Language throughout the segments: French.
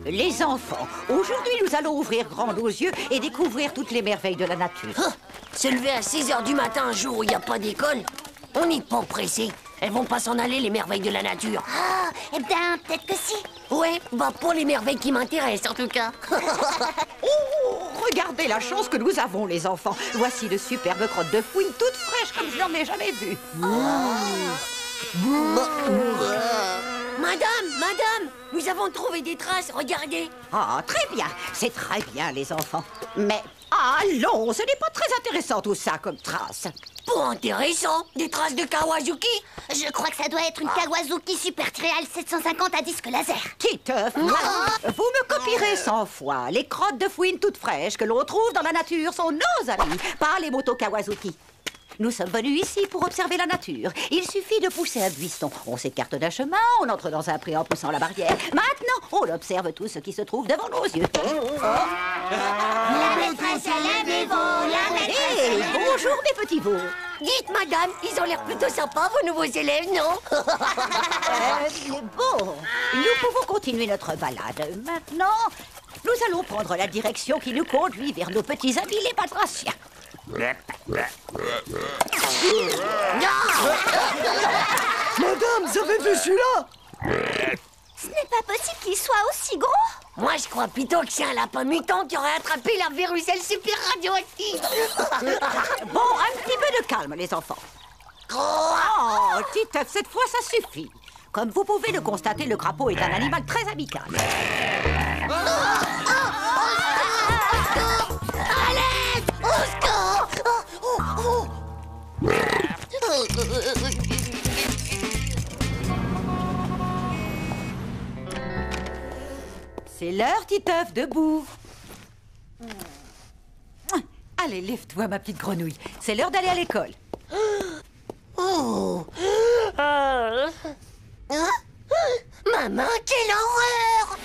Les enfants, aujourd'hui nous allons ouvrir grand nos yeux et découvrir toutes les merveilles de la nature. Ah, se lever à 6 h du matin un jour où il n'y a pas d'école, on n'est pas pressé. Elles vont pas s'en aller, les merveilles de la nature. Ah, eh bien, peut-être que si. Ouais, bah pour les merveilles qui m'intéressent en tout cas. Oh, regardez la chance que nous avons, les enfants. Voici de superbes crottes de fouine toutes fraîches comme je n'en ai jamais vues. Madame, nous avons trouvé des traces, regardez. Ah, très bien, c'est très bien, les enfants. Mais allons, ce n'est pas très intéressant tout ça comme trace. Pas intéressant, des traces de Kawazuki. Je crois que ça doit être une Kawazuki Super Trial 750 à disque laser. Titeuf, vous me copierez 100 fois. Les crottes de fouine toutes fraîches que l'on trouve dans la nature sont nos amis, pas les motos Kawazuki. Nous sommes venus ici pour observer la nature. Il suffit de pousser un buisson. On s'écarte d'un chemin, on entre dans un pré en poussant la barrière. Maintenant, on observe tout ce qui se trouve devant nos yeux. La maîtresse, elle aime les veaux, la maîtresse. Hé, bonjour mes petits veaux. Dites madame, ils ont l'air plutôt sympas vos nouveaux élèves, non? Bon, nous pouvons continuer notre balade. Maintenant, nous allons prendre la direction qui nous conduit vers nos petits amis les batraciens. Madame, vous avez vu celui-là? Ce n'est pas possible qu'il soit aussi gros. Moi, je crois plutôt que c'est un lapin mutant qui aurait attrapé la véruselle super radioactive. Bon, un petit peu de calme, les enfants. Oh, Titeuf, cette fois, ça suffit. Comme vous pouvez le constater, le crapaud est un animal très amical. C'est l'heure, Titeuf, debout. Allez, lève-toi, ma petite grenouille. C'est l'heure d'aller à l'école. Maman, quelle horreur!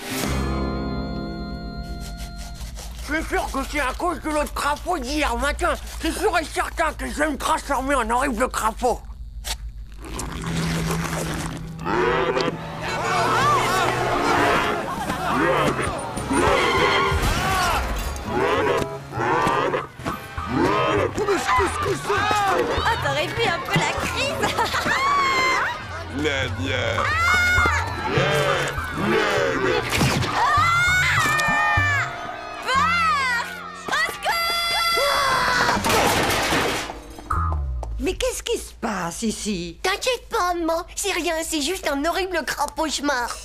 Je suis sûr que c'est à cause de l'autre crapaud d'hier matin. C'est sûr et certain que je vais me transformer en horrible crapaud. Ah, t'aurais vu un peu la crise. Nadia. Mais qu'est-ce qui se passe ici? T'inquiète pas, maman, c'est rien, c'est juste un horrible crapaud-chemar.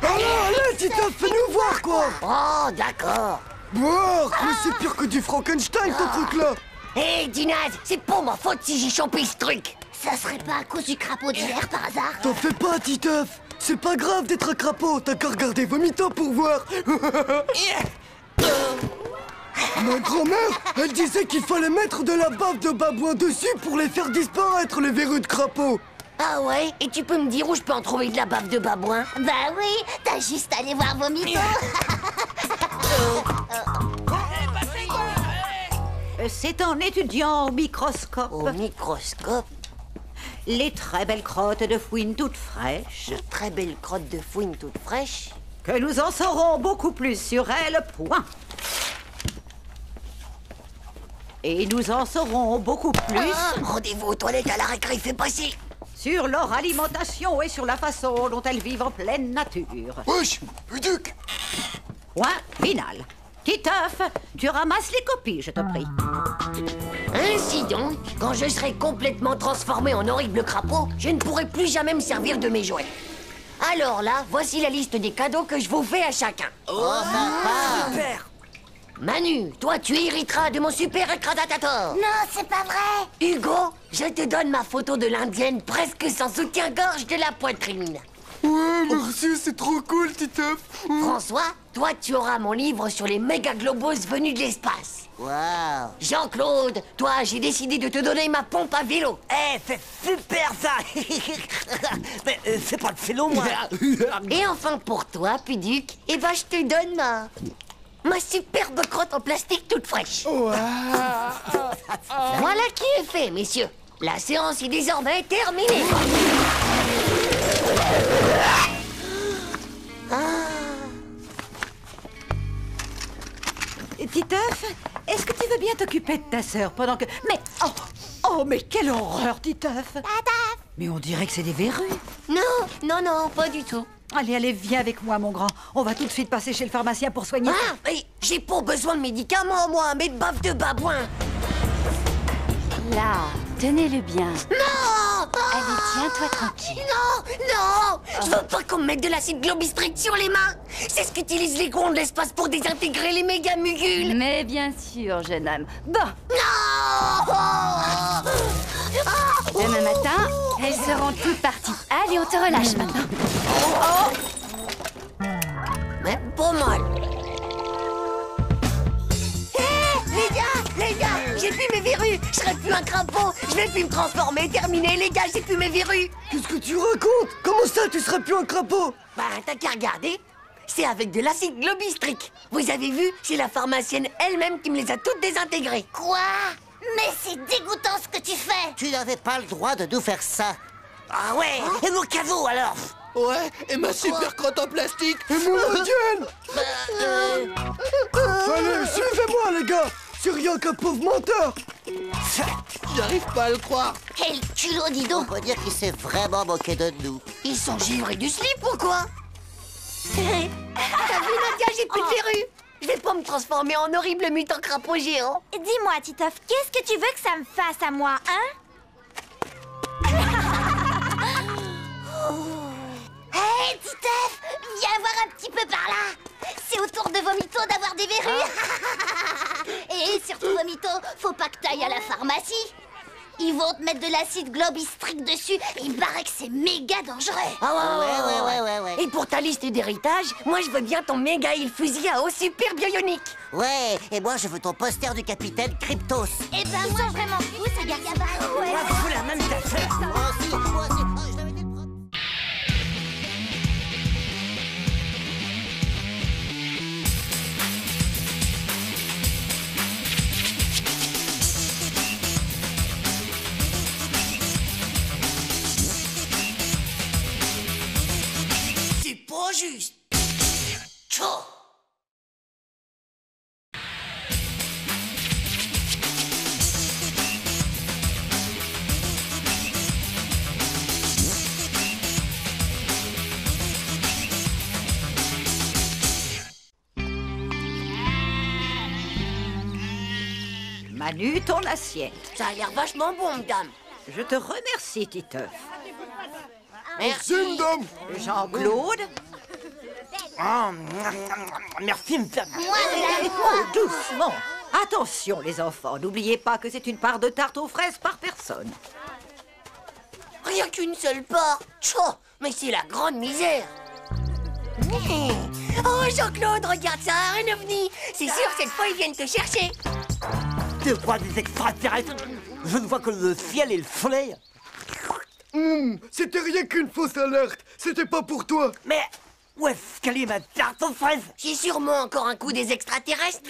Allez, Titeuf, fais-nous voir, quoi. Oh, d'accord. Voir, mais c'est pire que du Frankenstein, ton truc-là. Hé, Dinaz, c'est pas ma faute si j'ai chopé ce truc. Ça serait pas à cause du crapaud d'hier par hasard? T'en fais pas, Titeuf. C'est pas grave d'être un crapaud, t'as qu'à regarder vos mitos pour voir. Ma grand-mère, elle disait qu'il fallait mettre de la bave de babouin dessus pour les faire disparaître, les verrues de crapaud. Ah ouais? Et tu peux me dire où je peux en trouver de la bave de babouin? Bah oui, t'as juste à aller voir vos mitos. C'est en étudiant au microscope Au microscope, les très belles crottes de fouine toutes fraîches de très belles crottes de fouine toutes fraîches. que nous en saurons beaucoup plus sur elles, point. Et nous en saurons beaucoup plus Rendez-vous aux toilettes à la récré, fais passer. sur leur alimentation et sur la façon dont elles vivent en pleine nature. Wesh, Uduc. Point final. Titeuf, tu ramasses les copies, je te prie. Ainsi donc, quand je serai complètement transformé en horrible crapaud, je ne pourrai plus jamais me servir de mes jouets. Alors là, voici la liste des cadeaux que je vous fais à chacun. Super. Manu, toi tu hériteras de mon super écrasatator. Non, c'est pas vrai. Hugo, je te donne ma photo de l'indienne presque sans soutien-gorge de la poitrine. Ouais, merci, c'est trop cool, Titeuf. François, toi tu auras mon livre sur les méga-globos venus de l'espace. Waouh. Jean-Claude, toi j'ai décidé de te donner ma pompe à vélo. Eh, c'est super ça. Mais c'est pas de vélo, moi. Et enfin pour toi, Puduc, eh ben je te donne ma superbe crotte en plastique toute fraîche. Voilà qui est fait, messieurs. La séance est désormais terminée. Titeuf, est-ce que tu veux bien t'occuper de ta sœur pendant que... Mais... Oh, mais quelle horreur, Titeuf! Mais on dirait que c'est des verrues. Non, pas du tout. Allez, viens avec moi, mon grand. On va tout de suite passer chez le pharmacien pour soigner... Ah, mais j'ai pas besoin de médicaments, moi, mais de baffe de babouin. Là, tenez-le bien. Non! Allez, tiens-toi tranquille. Non! Je veux pas qu'on me mette de l'acide globistrique sur les mains. C'est ce qu'utilisent les gonds de l'espace pour désintégrer les méga mugules. Mais bien sûr, jeune homme. Bon, Non! demain matin, elles seront toutes parties. Allez, on te relâche maintenant. Mais pas mal. Les gars, j'ai plus mes verrues. Je serai plus un crapaud. Je vais plus me transformer. Terminé, les gars, j'ai plus mes verrues. Qu'est-ce que tu racontes? Comment ça, tu serais plus un crapaud? Bah, t'as qu'à regarder. C'est avec de l'acide globistrique. Vous avez vu? C'est la pharmacienne elle-même qui me les a toutes désintégrées. Quoi? Mais c'est dégoûtant ce que tu fais. Tu n'avais pas le droit de nous faire ça. Ah ouais? Et mon cadeau, alors? Ouais, et ma super crotte en plastique. Et mon Dieu! Allez, suivez-moi, les gars! C'est rien qu'un pauvre menteur! J'arrive pas à le croire. Quel culot, dis On donc. peut dire qu'il s'est vraiment moqué de nous. Ils sont givrés du slip ou quoi? T'as vu, Nadia, j'ai plus de verrues. Je vais pas me transformer en horrible mutant crapaud géant. Dis-moi, Titeuf, qu'est-ce que tu veux que ça me fasse à moi, hein? Hé, Titeuf, viens voir un petit peu par là. C'est au tour de Vomito d'avoir des verrues. Et surtout, Vomito, faut pas que t'ailles à la pharmacie. Ils vont te mettre de l'acide globistrique dessus. Il paraît que c'est méga dangereux. Ah Ouais. Et pour ta liste d'héritage, moi je veux bien ton méga île fusil à eau super bionique. Ouais, et moi je veux ton poster du capitaine Cryptos. Eh ben, moi, vraiment fou, ces gars. Ouais. la même affaire. Moi aussi. Oh, je t'avais dit de prendre- C'est pas juste. Tchou. Manu, ton assiette. Ça a l'air vachement bon, madame. Je te remercie, Titeuf. Merci. Madame! Jean-Claude? Merci, madame. Doucement. Attention, les enfants. N'oubliez pas que c'est une part de tarte aux fraises par personne. Rien qu'une seule part. Tchou. Mais c'est la grande misère. Oh, Jean-Claude, regarde ça, un ovni. C'est sûr, cette fois, ils viennent te chercher. Tu crois des extraterrestres? Je ne vois que le ciel et le soleil. C'était rien qu'une fausse alerte. C'était pas pour toi. Mais où est-ce qu'elle est ma tarte aux fraises? C'est sûrement encore un coup des extraterrestres.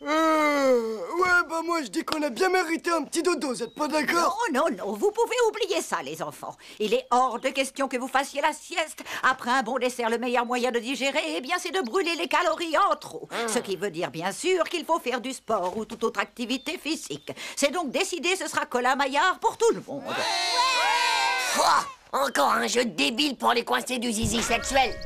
Ouais, bah moi je dis qu'on a bien mérité un petit dodo, vous êtes pas d'accord? Non, vous pouvez oublier ça, les enfants. Il est hors de question que vous fassiez la sieste. Après un bon dessert, le meilleur moyen de digérer, eh bien, c'est de brûler les calories en trop. Ce qui veut dire, bien sûr, qu'il faut faire du sport ou toute autre activité physique. C'est donc décidé, ce sera Colin Maillard pour tout le monde. Pouah, encore un jeu débile pour les coincés du zizi sexuel.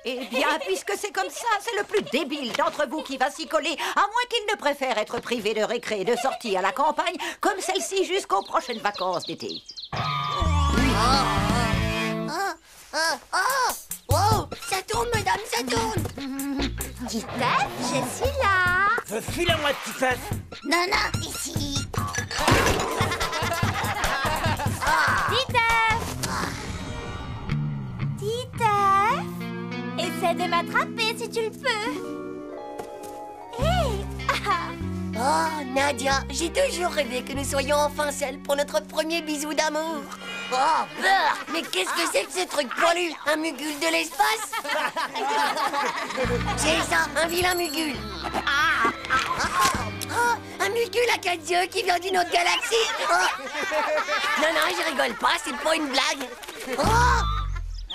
Eh bien, puisque c'est comme ça, c'est le plus débile d'entre vous qui va s'y coller, à moins qu'il ne préfère être privé de récré et de sortie à la campagne, comme celle-ci jusqu'aux prochaines vacances d'été. Oh, ça tourne, madame, ça tourne. Titeuf, je suis là. Je suis la moi, Titeuf. Non, ici. Titeuf, essaie de m'attraper si tu le peux. Hé! Oh, Nadia, j'ai toujours rêvé que nous soyons enfin seuls pour notre premier bisou d'amour. Oh, beurre! Mais qu'est-ce que c'est que ce truc poilu? Un mugule de l'espace? C'est ça, un vilain mugule. Oh, un mugule à 4 yeux qui vient d'une autre galaxie. Oh. Non, je rigole pas, c'est pas une blague. Oh!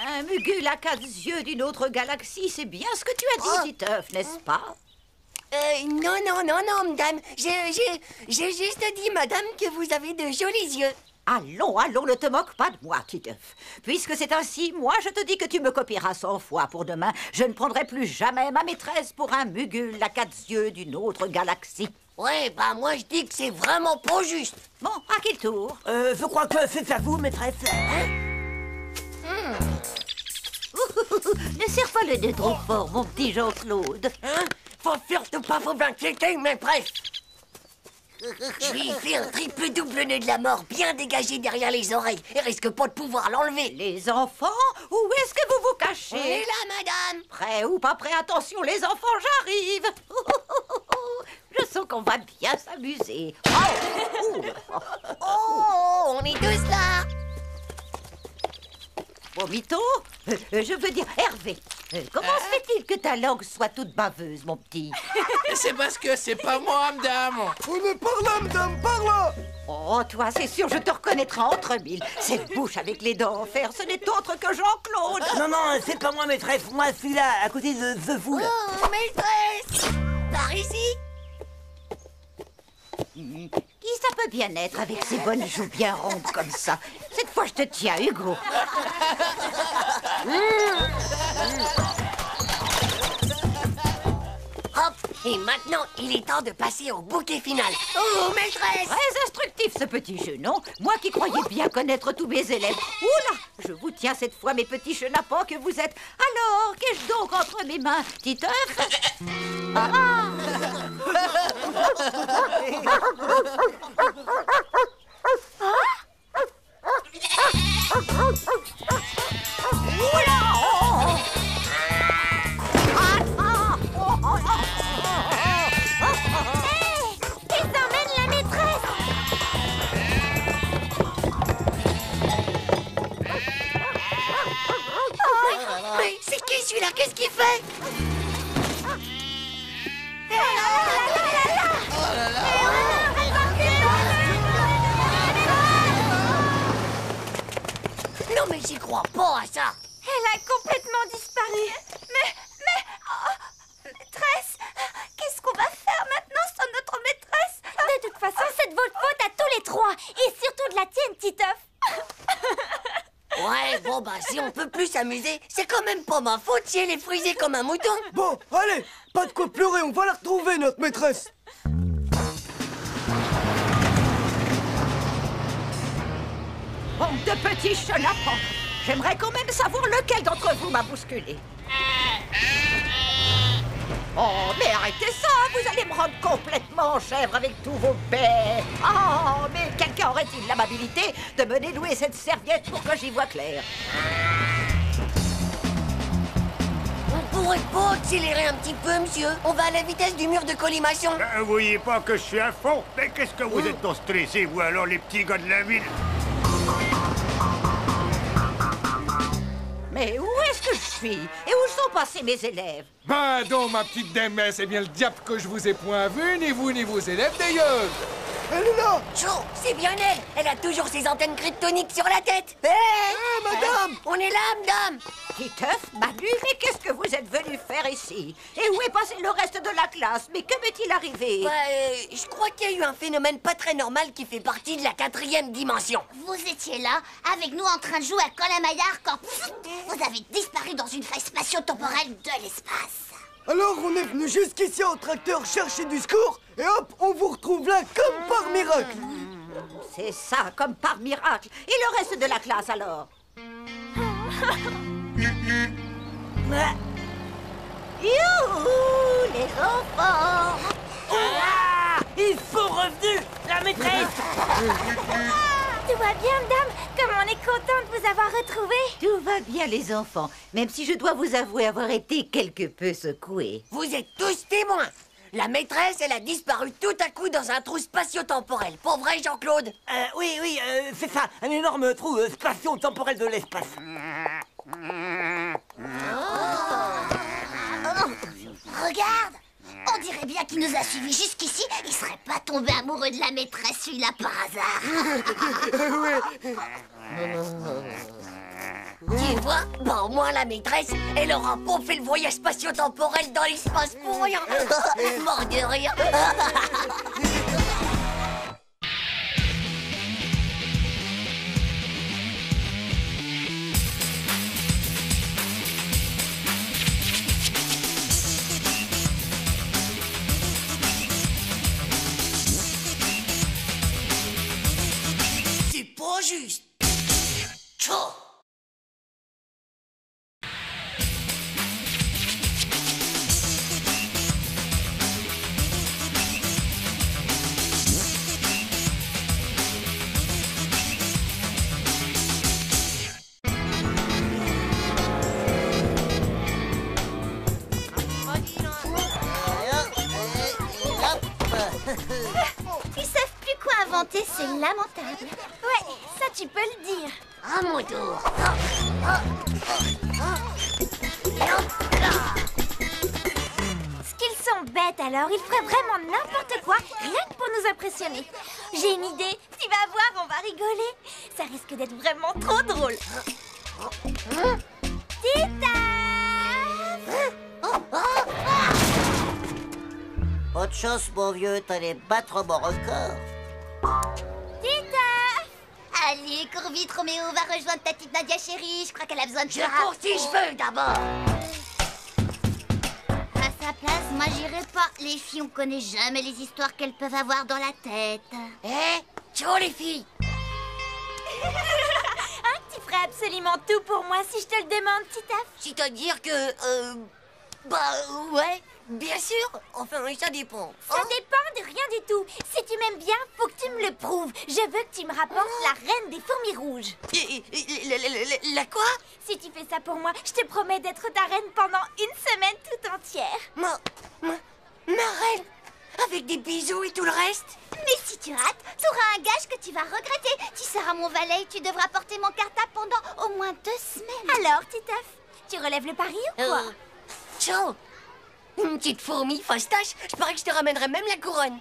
Un mugule à 4 yeux d'une autre galaxie, c'est bien ce que tu as dit, Titeuf, n'est-ce pas? Non, madame. J'ai juste dit, madame, que vous avez de jolis yeux. Allons, ne te moque pas de moi, Titeuf. Puisque c'est ainsi, moi je te dis que tu me copieras 100 fois pour demain. Je ne prendrai plus jamais ma maîtresse pour un mugule à 4 yeux d'une autre galaxie. Ouais, bah moi je dis que c'est vraiment pas juste. Bon, à quel tour? Je crois que c'est à vous, maîtresse. Ne serre pas le nez trop fort, mon petit Jean-Claude. Hein? Faut surtout pas vous inquiéter, maîtresse. Je lui ai fait un triple double nœud de la mort bien dégagé derrière les oreilles et risque pas de pouvoir l'enlever. Les enfants, où est-ce que vous vous cachez? On est là, madame. Prêt ou pas prêt? Attention, les enfants, j'arrive. Je sens qu'on va bien s'amuser. Oh, on est tous là. Vomito, je veux dire Hervé. Comment se fait-il que ta langue soit toute baveuse, mon petit? C'est parce que c'est pas moi, madame. On est par là, madame, par là. Oh, toi, c'est sûr, je te reconnaîtrai entre mille. Cette bouche avec les dents en fer, ce n'est autre que Jean-Claude. Non, c'est pas moi, maîtresse. Moi, celui-là, à côté de The Fool. Oh, maîtresse. Par ici. Qui ça peut bien être avec ces bonnes joues bien rondes comme ça? Cette fois, je te tiens, Hugo. Hop, et maintenant, il est temps de passer au bouquet final. Oh, maîtresse. Très instructif, ce petit jeu, non? Moi qui croyais bien connaître tous mes élèves. Oula, je vous tiens cette fois, mes petits chenapans que vous êtes. Alors, qu'ai-je donc entre mes mains, Titeuf? Mais c'est qui celui-là? Qu'est-ce qu'il fait? Non mais j'y crois pas à ça. Elle a complètement disparu. Mais... maîtresse, qu'est-ce qu'on va faire maintenant sans notre maîtresse? De toute façon, c'est de votre faute à tous les trois. Et surtout de la tienne, Titeuf. Ouais, bon bah si on peut plus s'amuser, c'est quand même pas ma faute si elle est frisée comme un mouton. Bon, allez, pas de quoi pleurer, on va la retrouver, notre maîtresse. Bande de petits chenapans. J'aimerais quand même savoir lequel d'entre vous m'a bousculé. Oh, mais arrêtez ça, vous allez me rendre complètement chèvre avec tous vos baies. Oh, mais quelqu'un aurait-il l'amabilité de me dénouer cette serviette pour que j'y vois clair? On pourrait pas accélérer un petit peu, monsieur? On va à la vitesse du mur de collimation. Vous voyez pas que je suis à fond? Mais qu'est-ce que vous êtes tant stressés, vous alors, les petits gars de la ville? Mais où est-ce que je suis? Et où sont passés mes élèves? Ben donc, ma petite dame, c'est bien le diable que je vous ai point vu, ni vous ni vos élèves d'ailleurs. Elle est là. Chou, c'est bien elle. Elle a toujours ses antennes kryptoniques sur la tête. Madame. On est là, madame. Titeuf, Manu, mais qu'est-ce que vous êtes venu faire ici? Et où est passé le reste de la classe? Mais que m'est-il arrivé? Je crois qu'il y a eu un phénomène pas très normal qui fait partie de la 4e dimension. Vous étiez là, avec nous en train de jouer à Colin Maillard quand vous avez disparu dans une faille spatio-temporelle de l'espace. Alors, on est venu jusqu'ici en tracteur chercher du secours, et hop, on vous retrouve là comme par miracle. C'est ça, comme par miracle. Et le reste de la classe, alors? Youhou, les enfants! Ils sont revenus, la maîtresse. Tout va bien, madame? Comme on est content de vous avoir retrouvé. Tout va bien, les enfants, même si je dois vous avouer avoir été quelque peu secouée. Vous êtes tous témoins. La maîtresse, elle a disparu tout à coup dans un trou spatio-temporel. Pas vrai, Jean-Claude? Oui, c'est ça, un énorme trou spatio-temporel de l'espace. Regarde, on dirait bien qu'il nous a suivis jusqu'ici. Il serait pas tombé amoureux de la maîtresse, celui-là, par hasard. Tu vois, bah au moins la maîtresse, elle aura pas fait le voyage spatio-temporel dans l'espace pour rien. Mort de rire. C'est pas juste. Tchao. Ils savent plus quoi inventer, c'est lamentable. Ouais, ça tu peux le dire. À mon tour. Ce qu'ils sont bêtes alors, ils feraient vraiment n'importe quoi, rien que pour nous impressionner. J'ai une idée, tu vas voir, on va rigoler. Ça risque d'être vraiment trop drôle. Tita! Autre chose, mon vieux, t'allais battre mon record. Tita! Allez, cours vite, Roméo, va rejoindre ta petite Nadia chérie. Je crois qu'elle a besoin de Je toi. cours si je veux d'abord. À sa place, moi j'irai pas. Les filles, on connaît jamais les histoires qu'elles peuvent avoir dans la tête. Ciao les filles. Hein, tu ferais absolument tout pour moi si je te le demande, Titaf. C'est-à-dire que, ouais, bien sûr. Enfin, ça dépend. Ça dépend de rien du tout. Si tu m'aimes bien, faut que tu me le prouves. Je veux que tu me rapportes la reine des fourmis rouges. La quoi? Si tu fais ça pour moi, je te promets d'être ta reine pendant une semaine tout entière. Ma reine? Avec des bisous et tout le reste? Mais si tu rates, t'auras un gage que tu vas regretter. Tu seras mon valet et tu devras porter mon cartable pendant au moins 2 semaines. Alors, Titaf, tu relèves le pari ou quoi? Ciao. Une petite fourmi fastache. Je parie que je te ramènerai même la couronne.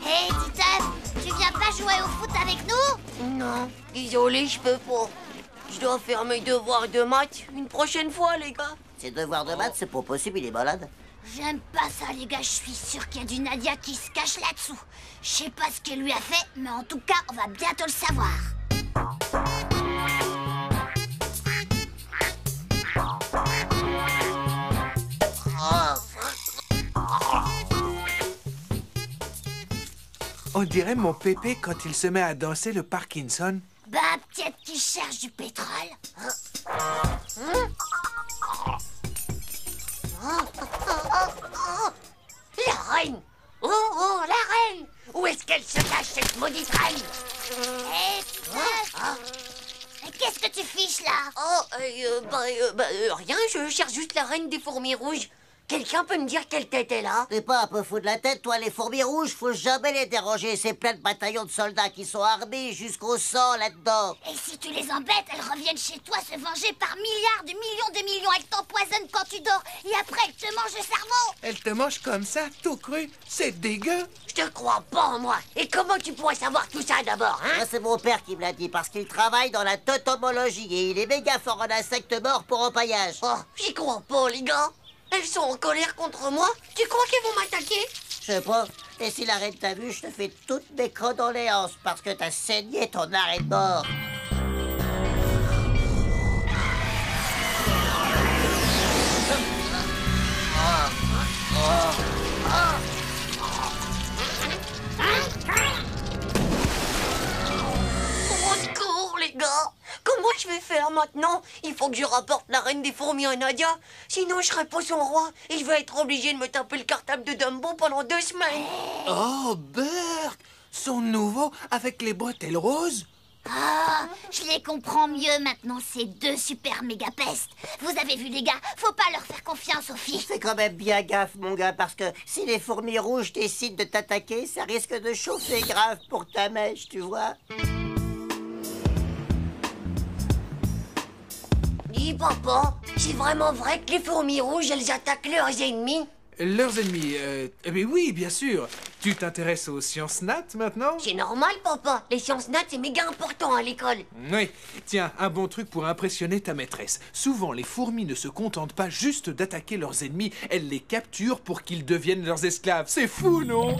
Hé, Titaf, tu viens pas jouer au foot avec nous? Non, désolé, je peux pas. Je dois faire mes devoirs de maths une prochaine fois, les gars. Ses devoirs de maths, c'est pas possible, il est malade. J'aime pas ça, les gars. Je suis sûre qu'il y a du Nadia qui se cache là-dessous. Je sais pas ce qu'elle lui a fait, mais en tout cas, on va bientôt le savoir. On dirait mon pépé quand il se met à danser le Parkinson. Bah, peut-être qu'il cherche du pétrole. La reine! Oh, la reine! Où est-ce qu'elle se cache, cette maudite reine? Hé, Titaf, qu'est-ce que tu fiches là? Rien, je cherche juste la reine des fourmis rouges. Quelqu'un peut me dire quelle tête elle a? T'es pas un peu fou de la tête, toi, les fourmis rouges? Faut jamais les déranger, c'est plein de bataillons de soldats qui sont armés jusqu'au sang là-dedans. Et si tu les embêtes, elles reviennent chez toi se venger par milliards de millions de millions. Elles t'empoisonnent quand tu dors et après elles te mangent le cerveau. Elle te mange comme ça, tout cru. C'est dégueu. Je te crois pas en moi. Et comment tu pourrais savoir tout ça d'abord, hein? Moi, c'est mon père qui me l'a dit, parce qu'il travaille dans la totomologie et il est méga fort en insectes morts pour empaillage. Oh, j'y crois pas, les gars. Elles sont en colère contre moi. Tu crois qu'elles vont m'attaquer? Je sais pas. Et si la reine t'a vu, je te fais toutes mes condoléances parce que t'as saigné ton arrêt de mort. Au secours, les gars. Comment je vais faire maintenant? Il faut que je rapporte la reine des fourmis à Nadia. Sinon, je serai pas son roi. Et je vais être obligé de me taper le cartable de Dumbo pendant 2 semaines. Oh, Bert! Son nouveau avec les bretelles roses? Ah, je les comprends mieux maintenant, ces 2 super méga pestes. Vous avez vu, les gars, faut pas leur faire confiance aux filles. Fais quand même bien gaffe, mon gars, parce que si les fourmis rouges décident de t'attaquer, ça risque de chauffer grave pour ta mèche, tu vois. Dis, papa, c'est vraiment vrai que les fourmis rouges, elles attaquent leurs ennemis? Leurs ennemis, eh bien oui, bien sûr. Tu t'intéresses aux sciences nat maintenant? C'est normal, papa. Les sciences nat, c'est méga important à l'école. Oui. Tiens, un bon truc pour impressionner ta maîtresse. Souvent, les fourmis ne se contentent pas juste d'attaquer leurs ennemis. Elles les capturent pour qu'ils deviennent leurs esclaves. C'est fou, non?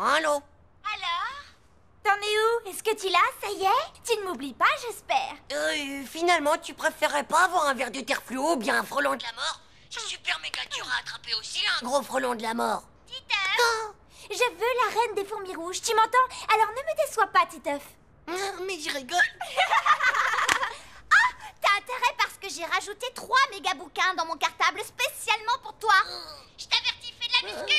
Allô? Alors? T'en es où? Est-ce que tu l'as? Ça y est? Tu ne m'oublies pas, j'espère. Finalement, tu préférerais pas avoir un verre de terre fluo ou bien un frelon de la mort? C'est super méga dur à attraper aussi, un gros frelon de la mort. Titeuf! Je veux la reine des fourmis rouges, tu m'entends? Alors ne me déçois pas, Titeuf. Mais je rigole. Ah, t'as intérêt parce que j'ai rajouté 3 méga bouquins dans mon cartable spécialement pour toi. Je t'avertis, fais de la muscu.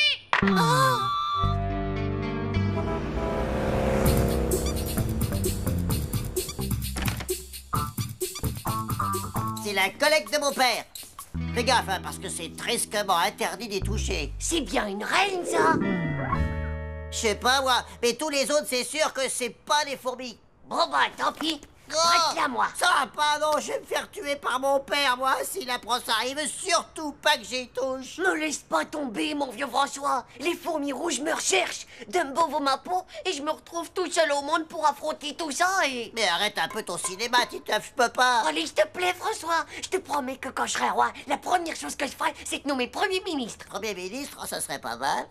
C'est la collecte de mon père. Fais gaffe, hein, parce que c'est tristement interdit d'y toucher. C'est bien une reine, ça. Je sais pas, moi, mais tous les autres, c'est sûr que c'est pas des fourmis. Bon, bah, tant pis. Prête-la, moi. Ça va pas, non, je vais me faire tuer par mon père, moi, s'il apprend ça. Il veut surtout pas que j'y touche. Me laisse pas tomber, mon vieux François. Les fourmis rouges me recherchent. Dumbo vaut ma peau et je me retrouve tout seul au monde pour affronter tout ça et... Mais arrête un peu ton cinéma, Titeuf, je peux pas. Allez, s'il te plaît, François. Je te promets que quand je serai roi, la première chose que je ferai, c'est de nommer Premier ministre. Premier ministre, oh, ça serait pas mal.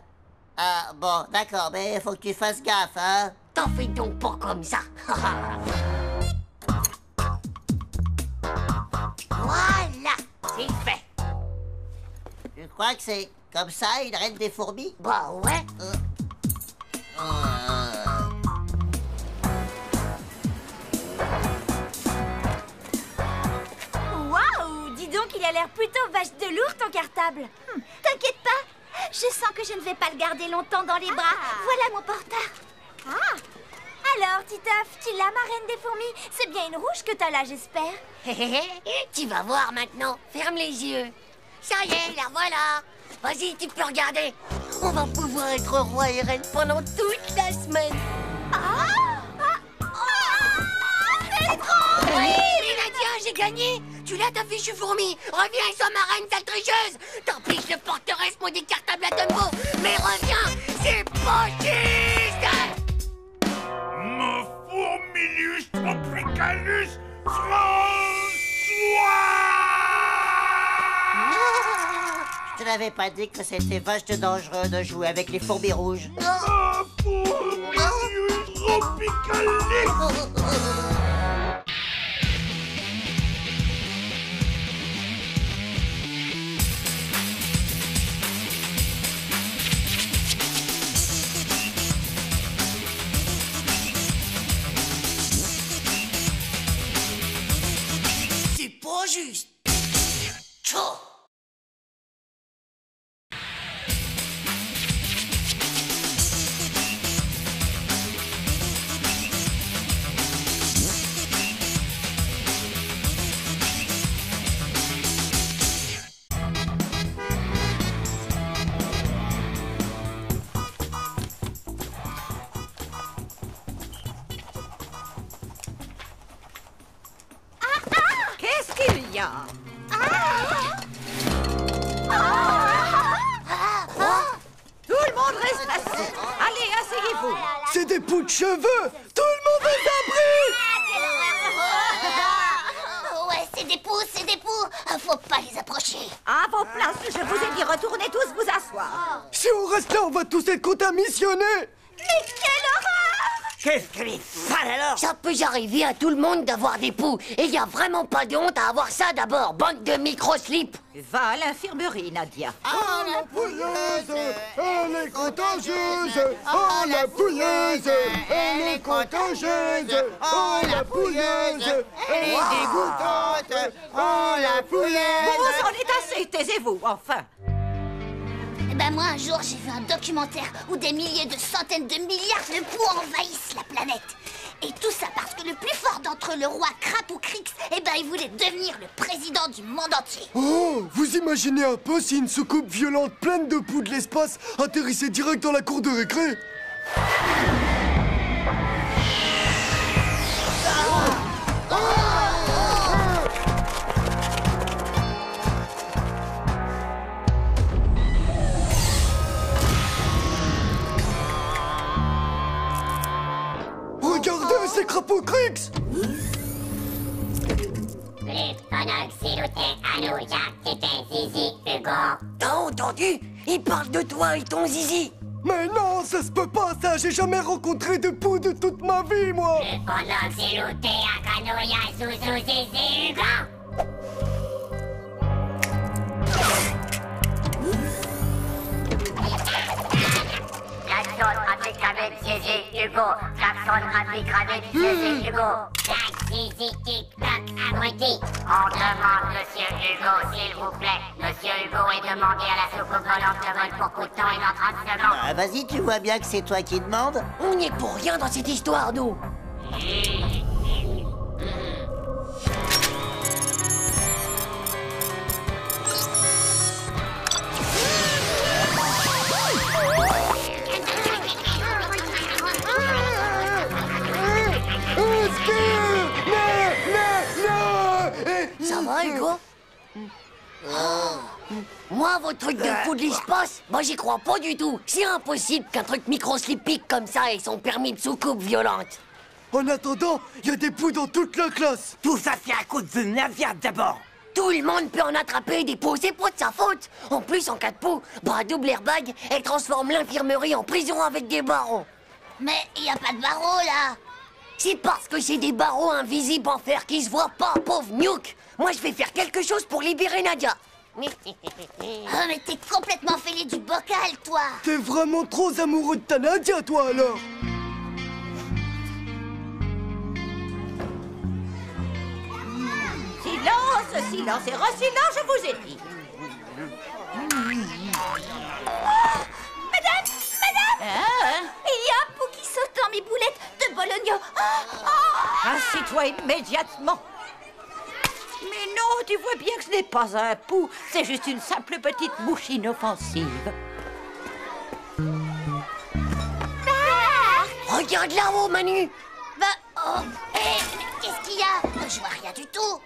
Ah, bon, d'accord, mais faut que tu fasses gaffe, hein. T'en fais donc pas comme ça. Voilà, c'est fait. Tu crois que c'est comme ça, une reine des fourmis? Bah ouais. Waouh! Dis donc, il a l'air plutôt vache de lourd, ton cartable. T'inquiète pas, je sens que je ne vais pas le garder longtemps dans les bras. Voilà mon porteur. Ah! Alors, Titeuf, tu l'as, ma reine des fourmis? C'est bien une rouge que t'as là, j'espère. Tu vas voir maintenant. Ferme les yeux. Ça y est, la voilà. Vas-y, tu peux regarder. On va pouvoir être roi et reine pendant toute la semaine. C'est trop! Oui, Nadia, j'ai gagné. Tu l'as, ta fichue fourmi. Reviens et sois ma reine, sale tricheuse. Tant pis, je le porterai ce maudit cartable à Dumbo. Mais reviens, c'est pas juste. Mon fourmilus tropicalus François! Je n'avais pas dit que c'était vache dangereux de jouer avec les fourmis rouges. Mon fourmilus tropicalus! C'est pas juste. Tchou. Qu'est-ce qu'il y a? Tout le monde reste assis. Allez, asseyez-vous. C'est des poux de cheveux. Tout le monde est abri. Ouais, c'est des poux, c'est des poux. Faut pas les approcher. À vos places, je vous ai dit retournez tous vous asseoir. Si on reste là, on va tous être contaminés. Mais quelle horreur! Qu'est-ce qu'elle est sale alors? Ça peut arriver à tout le monde d'avoir des poux. Et y a vraiment pas de honte à avoir ça d'abord, bande de micro-slips. Va à l'infirmerie, Nadia. Oh la pouilleuse, elle est contagieuse. Oh la pouilleuse, elle est contagieuse. Oh la pouilleuse, elle est dégoûtante. Oh la pouilleuse. Bon, c'en est assez, taisez-vous, enfin. Eh ben moi, un jour, j'ai vu un documentaire où des milliers de centaines de milliards de poux envahissent la planète. Et tout ça parce que le plus fort d'entre eux, le roi Crapoucrix, eh ben il voulait devenir le président du monde entier. Oh, vous imaginez un peu si une soucoupe violente pleine de poux de l'espace atterrissait direct dans la cour de récré? Regardez ces crapauds Crix! T'as entendu? Il parle de toi et ton zizi. Mais non, ça se peut pas, ça! J'ai jamais rencontré de poux de toute ma vie, moi! Klaxon rapide avec Zizi Hugo. Klaxon rapide avec Zizi Hugo. Tac, Zizi, tic, tac, abruti. On demande Monsieur Hugo, s'il vous plaît. Monsieur Hugo est demandé à la soucoupe volante de vol pour coup de temps et dans 30 secondes. Ah, vas-y, tu vois bien que c'est toi qui demandes. On n'y est pour rien dans cette histoire, nous. Ça va, Hugo? Moi, vos trucs de fou de l'espace, moi j'y crois pas du tout. C'est impossible qu'un truc microslipique comme ça ait son permis de soucoupe violente. En attendant, il y a des poux dans toute la classe. Tout ça, c'est à cause de Nadia d'abord. Tout le monde peut en attraper des poux, c'est pas de sa faute. En plus, en cas de poux, bah double airbag, elle transforme l'infirmerie en prison avec des barreaux. Mais il y a pas de barreaux, là. C'est parce que c'est des barreaux invisibles en fer qui se voient pas, pauvre Nuke. Moi, je vais faire quelque chose pour libérer Nadia. Oh, mais t'es complètement fêlé du bocal, toi. T'es vraiment trop amoureux de ta Nadia, toi, alors. Silence, silence et re-silence, je vous ai dit. Madame! Hein? Il y a un pou qui saute dans mes boulettes de bologna. Assis-toi immédiatement. Mais non, tu vois bien que ce n'est pas un pou, c'est juste une simple petite mouche inoffensive. Regarde là-haut, Manu. Bah, oh, qu'est-ce qu'il y a? Je vois rien du tout.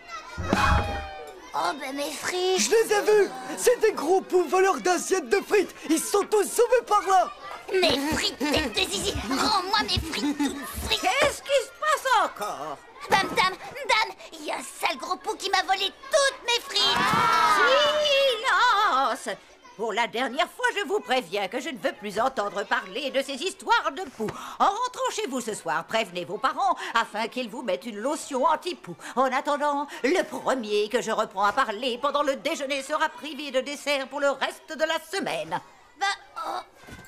Oh, ben mes frites. Je les ai vus. C'est des gros poux voleurs d'assiettes de frites. Ils sont tous sauvés par là. Mes frites, tête de zizi. Rends-moi mes frites toutes frites. Qu'est-ce qui se passe encore? Dame, il y a un sale gros pou qui m'a volé toutes mes frites. Silence! Pour la dernière fois, je vous préviens que je ne veux plus entendre parler de ces histoires de poux. En rentrant chez vous ce soir, prévenez vos parents afin qu'ils vous mettent une lotion anti-poux. En attendant, le premier que je reprends à parler pendant le déjeuner sera privé de dessert pour le reste de la semaine.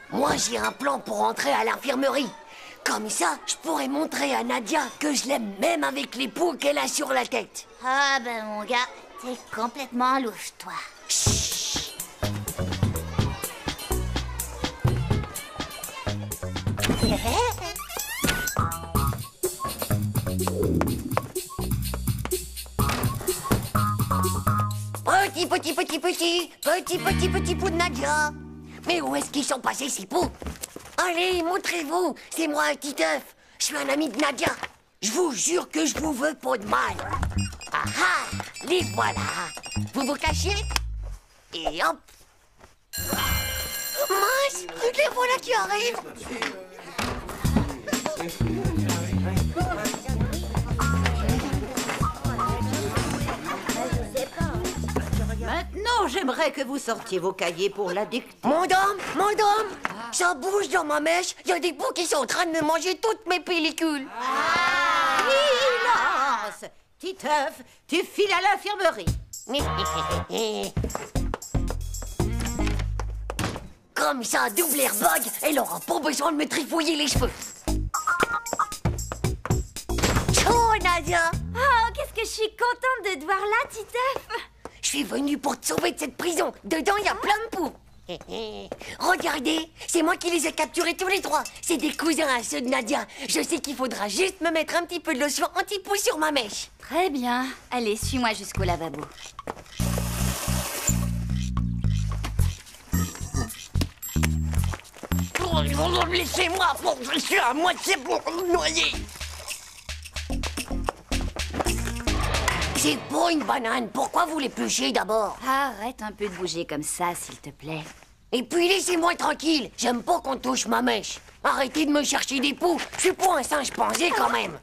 Moi, j'ai un plan pour entrer à l'infirmerie. Comme ça, je pourrais montrer à Nadia que je l'aime même avec les poux qu'elle a sur la tête. Ah ben mon gars, t'es complètement louche, toi. Chut. Petit pou de Nadia. Mais où est-ce qu'ils sont passés, ces poux? Allez, montrez-vous. C'est moi, Titeuf. Je suis un ami de Nadia. Je vous jure que je vous veux pas de mal. Ah ah, les voilà. Vous vous cachez? Et hop. Mince, les voilà qui arrivent. Maintenant, j'aimerais que vous sortiez vos cahiers pour la dictée. Madame, ça bouge dans ma mèche. Il y a des poux qui sont en train de me manger toutes mes pellicules. Silence! Titeuf, tu files à l'infirmerie. Comme ça, double airbag, elle aura pas besoin de me trifouiller les cheveux. Ciao, Nadia. Oh, qu'est-ce que je suis contente de te voir là, Titeuf. Je suis venue pour te sauver de cette prison. Dedans, il y a plein de poux. Regardez, c'est moi qui les ai capturés tous les trois. C'est des cousins à ceux de Nadia. Je sais qu'il faudra juste me mettre un petit peu de lotion anti-poux sur ma mèche. Très bien. Allez, suis-moi jusqu'au lavabo. Laissez-moi, je suis à moitié pour me noyer. C'est pas une banane, pourquoi vous l'épluchez d'abord? Arrête un peu de bouger comme ça, s'il te plaît. Et puis laissez-moi tranquille, j'aime pas qu'on touche ma mèche. Arrêtez de me chercher des poux, je suis pas un singe pansé quand même.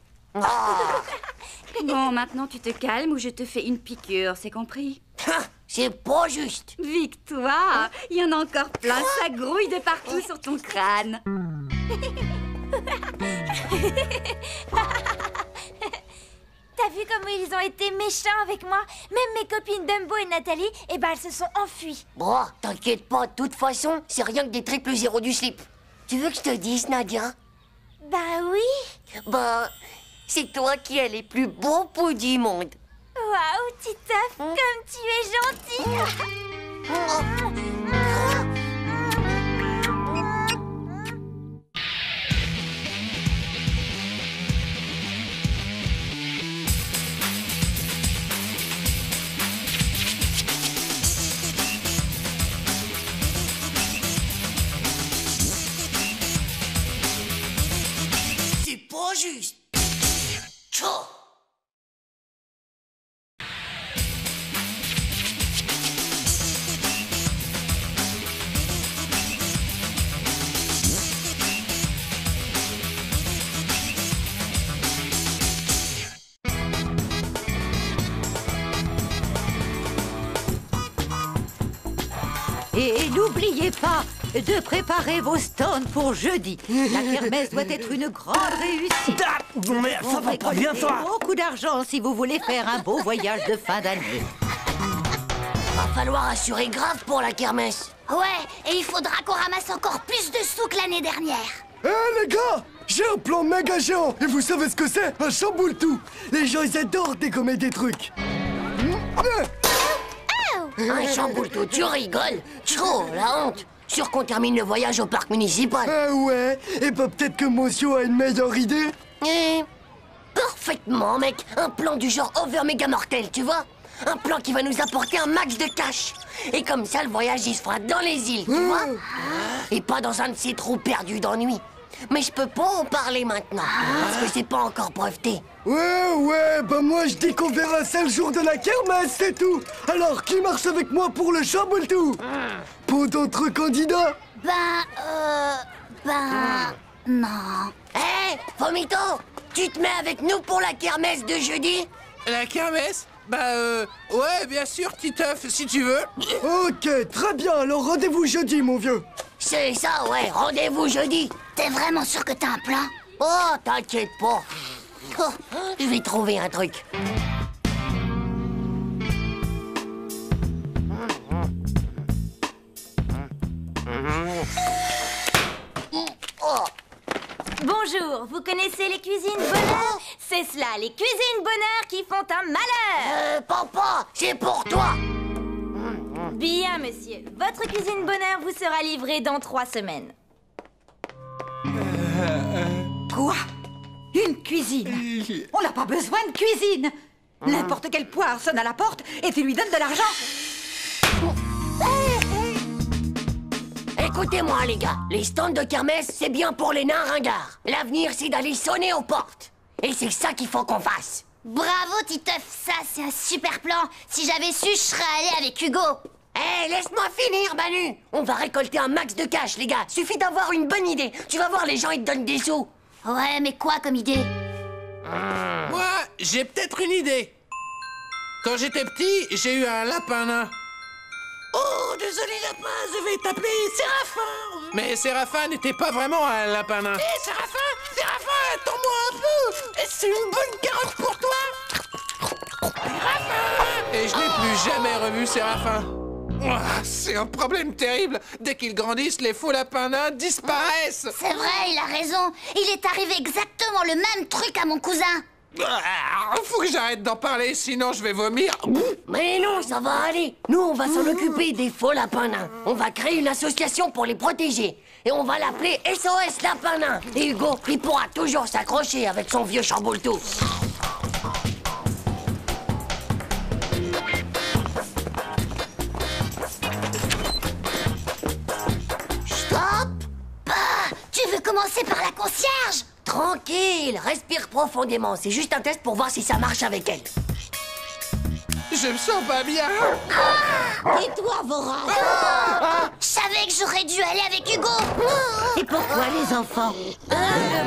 Bon, maintenant tu te calmes ou je te fais une piqûre, c'est compris? C'est pas juste. Victoire, il y en a encore plein, ça grouille de partout sur ton crâne. T'as vu comment ils ont été méchants avec moi? Même mes copines Dumbo et Nathalie, eh ben elles se sont enfuies. Bon, t'inquiète pas, de toute façon, c'est rien que des triples zéros du slip. Tu veux que je te dise, Nadia? Bah oui. Bah, c'est toi qui es les plus beaux poux du monde. Waouh, Titeuf, comme tu es gentil. C'est pas juste. Tchao. Et n'oubliez pas de préparer vos stands pour jeudi. La kermesse doit être une grande réussite. Non mais ça va pas bien ça. Beaucoup d'argent si vous voulez faire un beau voyage de fin d'année. Va falloir assurer grave pour la kermesse. Ouais, et il faudra qu'on ramasse encore plus de sous que l'année dernière. Eh les gars, j'ai un plan méga géant. Et vous savez ce que c'est? Un chamboule-tout. Les gens, ils adorent dégommer des trucs. Un chamboule-tout, tu rigoles? Tchao, la honte. Sûr qu'on termine le voyage au parc municipal. Ah ouais. Et bah peut-être que Monsieur a une meilleure idée. Parfaitement, mec. Un plan du genre over méga mortel, tu vois? Un plan qui va nous apporter un max de cash. Et comme ça, le voyage, il se fera dans les îles, tu vois? Et pas dans un de ces trous perdus d'ennui. Mais je peux pas en parler maintenant, parce que c'est pas encore breveté. Ouais, bah moi je dis qu'on verra ça le jour de la kermesse, c'est tout. Alors, qui marche avec moi pour le chamboule-tout? Pour d'autres candidats? Non. Hé, Vomito, tu te mets avec nous pour la kermesse de jeudi? La kermesse? Ouais, bien sûr, Titeuf, si tu veux. Ok, très bien, alors rendez-vous jeudi, mon vieux. C'est ça, ouais, rendez-vous jeudi. T'es vraiment sûr que t'as un plan? Oh, t'inquiète pas. Oh, je vais trouver un truc. Oh. Bonjour, vous connaissez les cuisines bonheur? C'est cela, les cuisines bonheur qui font un malheur. Papa, c'est pour toi. Bien, monsieur. Votre cuisine bonheur vous sera livrée dans 3 semaines. Quoi? Une cuisine? On n'a pas besoin de cuisine. N'importe quelle poire sonne à la porte et tu lui donnes de l'argent. Écoutez-moi, les gars. Les stands de kermesse, c'est bien pour les nains ringards. L'avenir, c'est d'aller sonner aux portes. Et c'est ça qu'il faut qu'on fasse. Bravo, Titeuf, ça c'est un super plan. Si j'avais su, je serais allé avec Hugo. Hé, laisse-moi finir, Manu. On va récolter un max de cash, les gars. Suffit d'avoir une bonne idée. Tu vas voir, les gens, ils te donnent des sous. Ouais, mais quoi comme idée? Moi, j'ai peut-être une idée. Quand j'étais petit, j'ai eu un lapin nain. Oh, désolé lapin, je vais t'appeler Séraphin. Mais Séraphin n'était pas vraiment un lapin nain. Hé, Séraphin, attends-moi un peu. C'est une bonne carotte pour toi. Séraphin. Et je n'ai plus jamais revu Séraphin. C'est un problème terrible. Dès qu'ils grandissent, les faux lapins nains disparaissent. C'est vrai, il a raison. Il est arrivé exactement le même truc à mon cousin. Faut que j'arrête d'en parler, sinon je vais vomir. Mais non, ça va aller. Nous, on va s'en occuper des faux lapins nains. On va créer une association pour les protéger. Et on va l'appeler SOS Lapin Nain. Et Hugo, il pourra toujours s'accrocher avec son vieux chamboule-tout. Stop! commencer par la concierge. Tranquille, respire profondément. C'est juste un test pour voir si ça marche avec elle. Je me sens pas bien. Et toi, Voraz? Je savais que j'aurais dû aller avec Hugo. Et pourquoi les enfants?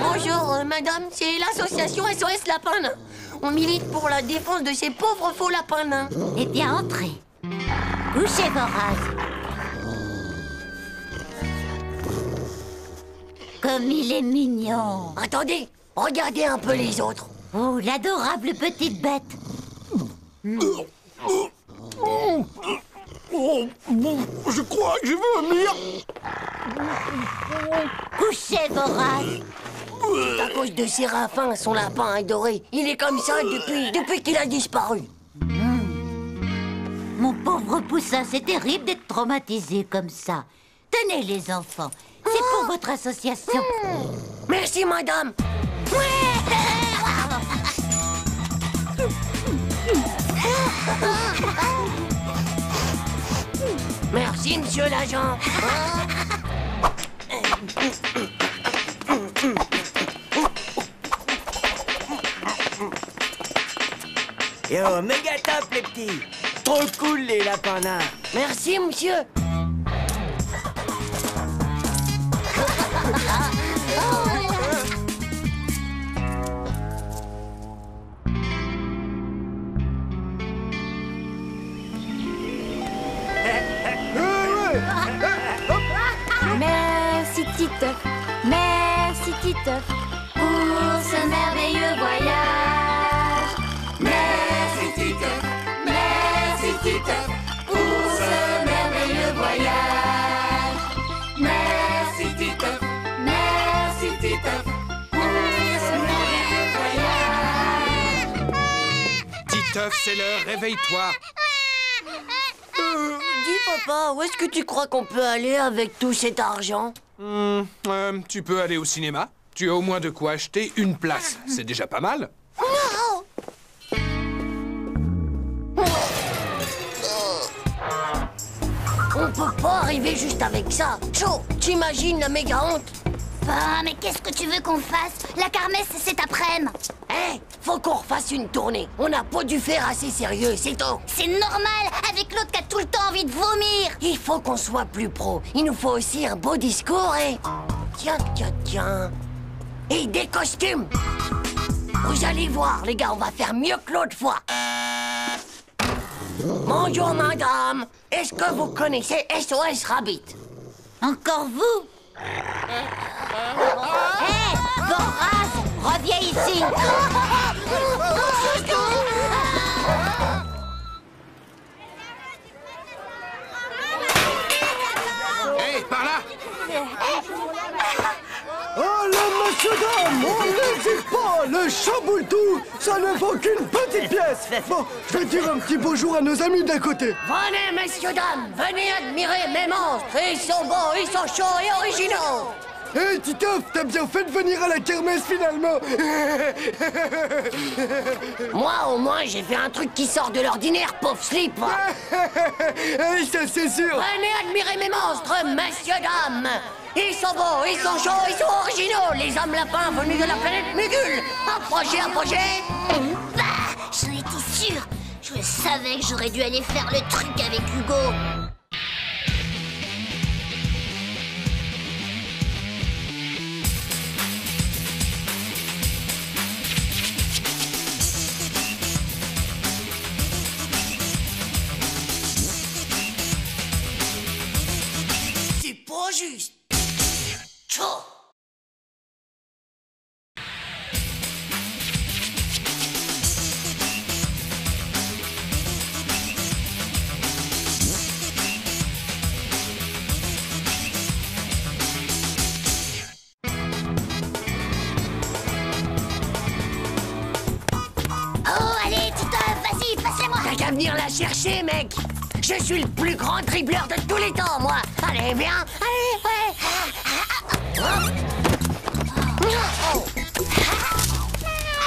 Bonjour, madame, c'est l'association SOS Lapin Nain. On milite pour la défense de ces pauvres faux lapins nains. Eh bien, entrez. Couchez Voraz. Comme il est mignon. Attendez, regardez un peu les autres. Oh, l'adorable petite bête. Je crois que je veux vomir. Couchez Voraz. C'est à cause de Séraphin, son lapin adoré. Il est comme ça depuis qu'il a disparu. Mon pauvre poussin, c'est terrible d'être traumatisé comme ça. Tenez les enfants, c'est pour votre association. Merci, madame. Merci, monsieur l'agent. Yo, méga top les petits. Trop cool les lapins nains. Merci, monsieur. Merci Titeuf, merci Titeuf pour ce merveilleux voyage. Merci Titeuf pour ce merveilleux voyage. Merci Titeuf pour ce merveilleux voyage. Titeuf, c'est l'heure, réveille-toi. Dis papa, où est-ce que tu crois qu'on peut aller avec tout cet argent? Tu peux aller au cinéma. Tu as au moins de quoi acheter une place. C'est déjà pas mal. On peut pas arriver juste avec ça. Chaud, t'imagines la méga honte? Ah, mais qu'est-ce que tu veux qu'on fasse? La kermesse, c'est cet après-midi. Faut qu'on refasse une tournée. On n'a pas dû faire assez sérieux, c'est tout. C'est normal, avec l'autre qui a tout le temps envie de vomir. Il faut qu'on soit plus pro. Il nous faut aussi un beau discours et... Tiens. Et des costumes. Vous allez voir, les gars, on va faire mieux que l'autre fois. Bonjour, madame. Est-ce que vous connaissez SOS Rabbit? Encore vous? Hé, Voraz, reviens ici. Hé, par là. Allez, monsieur, dame, on n'hésite pas. Le chamboule-tout, ça ne vaut qu'une petite pièce. Bon, je vais dire un petit bonjour à nos amis d'à côté. Venez, messieurs, dames, venez admirer mes monstres. Ils sont beaux, ils sont chauds et originaux. Hé, Titeuf, t'as bien fait de venir à la kermesse finalement. Moi, au moins, j'ai fait un truc qui sort de l'ordinaire, pauvre slip. Ça, c'est sûr. Venez admirer mes monstres, messieurs, dames. Ils sont beaux, ils sont chauds, ils sont originaux. Les hommes lapins venus de la planète Mugul. Approchez. Bah, j'en étais sûre. Je savais que j'aurais dû aller faire le truc avec Hugo. C'est pas juste. Chaud. T'as qu'à venir la chercher, mec. Je suis le plus grand dribbleur de tous les temps, moi. Allez, viens. Allez, ouais.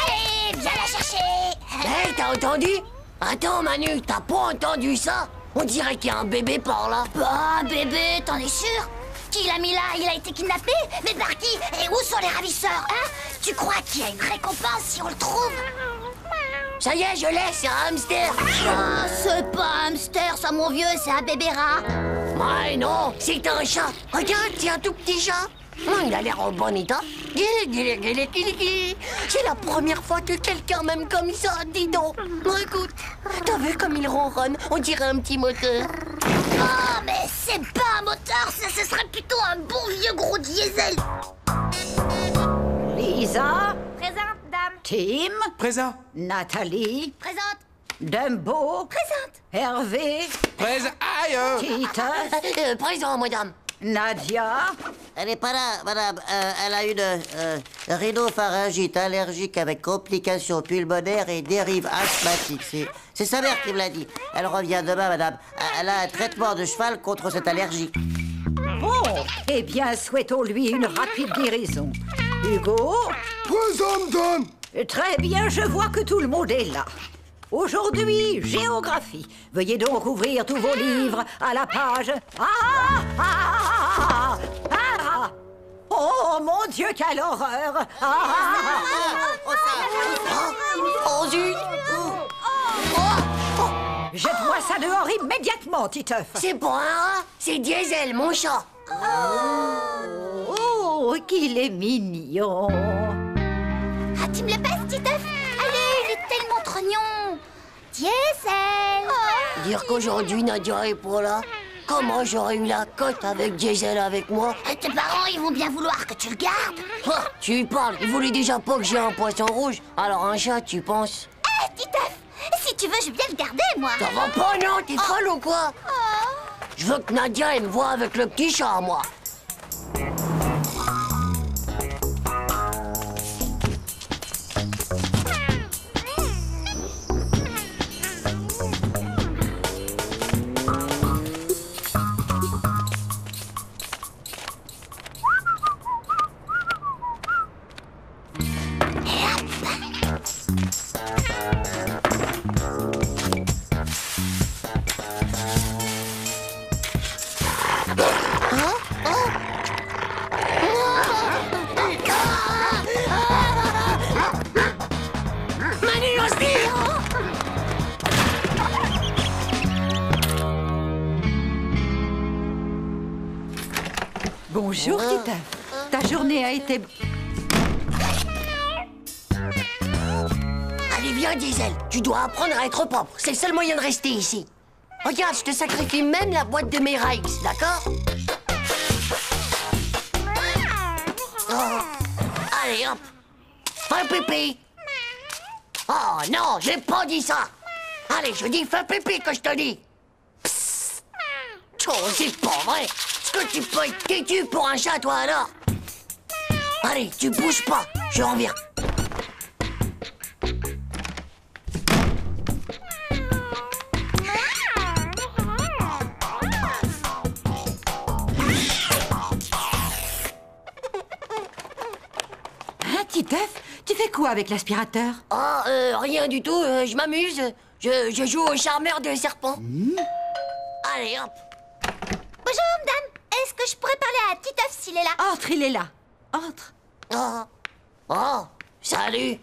Allez, viens la chercher. Hey, t'as entendu? Attends, Manu, t'as pas entendu ça? On dirait qu'il y a un bébé par là. Bah, bébé, t'en es sûr? Qui l'a mis là? Il a été kidnappé? Mais par qui? Et où sont les ravisseurs, hein? Tu crois qu'il y a une récompense si on le trouve? Ça y est, je l'ai, c'est un hamster. Ah, c'est pas un hamster, ça, mon vieux, c'est un bébé rat. Ouais, non, c'est un chat. Regarde, c'est un tout petit chat. Il a l'air en bon état. C'est la première fois que quelqu'un m'aime comme ça, dis donc. Écoute, t'as vu comme il ronronne? On dirait un petit moteur. Oh, mais c'est pas un moteur, ça, ce serait plutôt un bon vieux gros diesel. Lisa. Présente, dame. Tim. Présent. Nathalie. Présente. Dumbo. Présente. Hervé. Présent. Aïe. Titeuf. Présent, madame. Nadia. Elle est pas là, madame. Elle a une rhinopharyngite allergique avec complications pulmonaires et dérive asthmatique. C'est sa mère qui me l'a dit. Elle revient demain, madame. Elle a un traitement de cheval contre cette allergie. Bon, eh bien, souhaitons-lui une rapide guérison. Hugo. Présent, madame. Très bien, je vois que tout le monde est là. Aujourd'hui, géographie. Veuillez donc ouvrir tous vos livres à la page... Oh, mon Dieu, quelle horreur! Oh, zut! Jette-moi ça dehors immédiatement, Titeuf. C'est pas un rat, c'est Diesel, mon chat. Oh, qu'il est mignon. Ah, tu me le passes, Titeuf? Allez, il est tellement trognon. Diesel. Dire qu'aujourd'hui, Nadia est pas là. Comment j'aurais eu la cote avec Diesel avec moi? Tes parents, ils vont bien vouloir que tu le gardes. Ah, tu lui parles, ils voulaient déjà pas que j'ai un poisson rouge. Alors un chat, tu penses? Titeuf, si tu veux, je viens le garder, moi. Ça va pas, non? T'es folle ou quoi? Je veux que Nadia, elle me voie avec le petit chat, moi. Bonjour, Titeuf. Ta journée a été... Allez, viens, Diesel. Tu dois apprendre à être propre. C'est le seul moyen de rester ici. Regarde, je te sacrifie même la boîte de mes Rikes, d'accord? Oh. Allez, hop. Fais pipi. Oh non, j'ai pas dit ça. Allez, je dis fais pipi que je te dis. Psst. Oh, c'est pas vrai. Est-ce que tu peux être têtu pour un chat, toi, alors? Allez, tu bouges pas. Je reviens. Titeuf, tu fais quoi avec l'aspirateur? Oh, rien du tout, je m'amuse. Je joue au charmeur de serpent. Allez, hop. Bonjour, madame. Est-ce que je pourrais parler à Titeuf s'il est là? Entre, il est là. Entre. Oh, salut.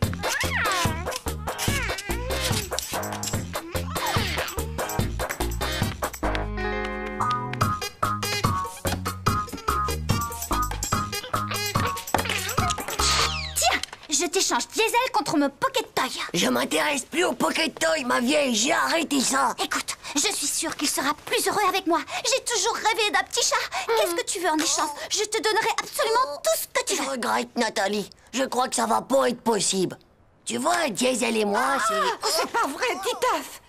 Je t'échange Diesel contre mon Pocket Toy. Je m'intéresse plus au Pocket Toy, ma vieille. J'ai arrêté ça. Écoute, je suis sûre qu'il sera plus heureux avec moi. J'ai toujours rêvé d'un petit chat. Qu'est-ce que tu veux en échange? Je te donnerai absolument tout ce que tu veux. Je regrette, Nathalie. Je crois que ça va pas être possible. Tu vois, Diesel et moi, c'est pas vrai, Titeuf.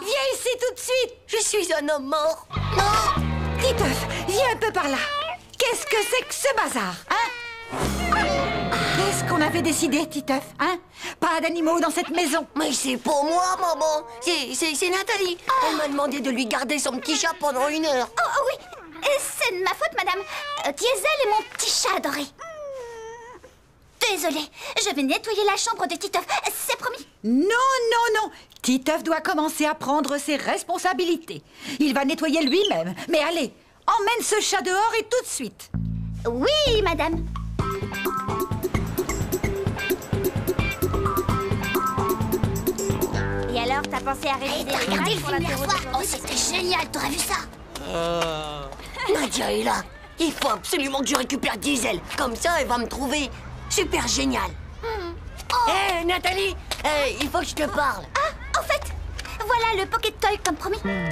Viens ici tout de suite. Je suis un homme mort. Non. Titeuf, viens un peu par là. Qu'est-ce que c'est que ce bazar, hein? Qu'est-ce qu'on avait décidé, Titeuf, hein? Pas d'animaux dans cette maison. Mais c'est pour moi, maman. C'est Nathalie. Elle m'a demandé de lui garder son petit chat pendant 1 heure. Oh oui, c'est de ma faute, madame. Diesel est mon petit chat adoré. Désolée, je vais nettoyer la chambre de Titeuf, c'est promis. Non. Titeuf doit commencer à prendre ses responsabilités. Il va nettoyer lui-même. Mais allez, emmène ce chat dehors et tout de suite. Oui, madame. Et alors, t'as pensé à réviser les Regardez règles le pour film hier l'apéro soir. Oh, d'aujourd'hui? c'était génial, t'aurais vu ça? Nadia est là. Il faut absolument que je récupère Diesel. Comme ça, elle va me trouver super génial. Hé, Nathalie, il faut que je te parle. Ah, en fait, voilà le Pocket Toy comme promis. Hé,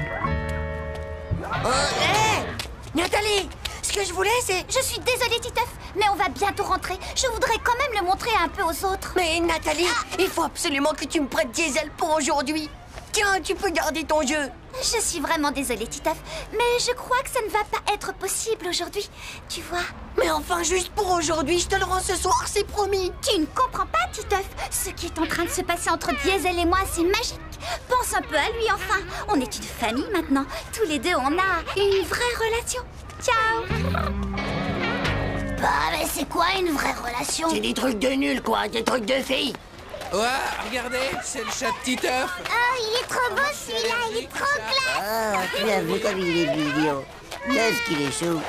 Nathalie, ce que je voulais, c'est... Je suis désolée, Titeuf, mais on va bientôt rentrer. Je voudrais quand même le montrer un peu aux autres. Mais Nathalie, il faut absolument que tu me prêtes Diesel pour aujourd'hui. Tiens, tu peux garder ton jeu. Je suis vraiment désolée, Titeuf, mais je crois que ça ne va pas être possible aujourd'hui. Tu vois? Mais enfin, juste pour aujourd'hui, je te le rends ce soir, c'est promis. Tu ne comprends pas, Titeuf. Ce qui est en train de se passer entre Diesel et moi, c'est magique. Pense un peu à lui, enfin. On est une famille maintenant. Tous les deux, on a une vraie relation. Ciao. Bah, mais c'est quoi une vraie relation? C'est des trucs de nul, quoi, des trucs de filles. Ouais, regardez, c'est le chat de Titeuf. Oh, il est trop beau celui-là, il est trop classe. Ah, tu as vu comme il est mignon. Qu'est-ce qu'il est chaud.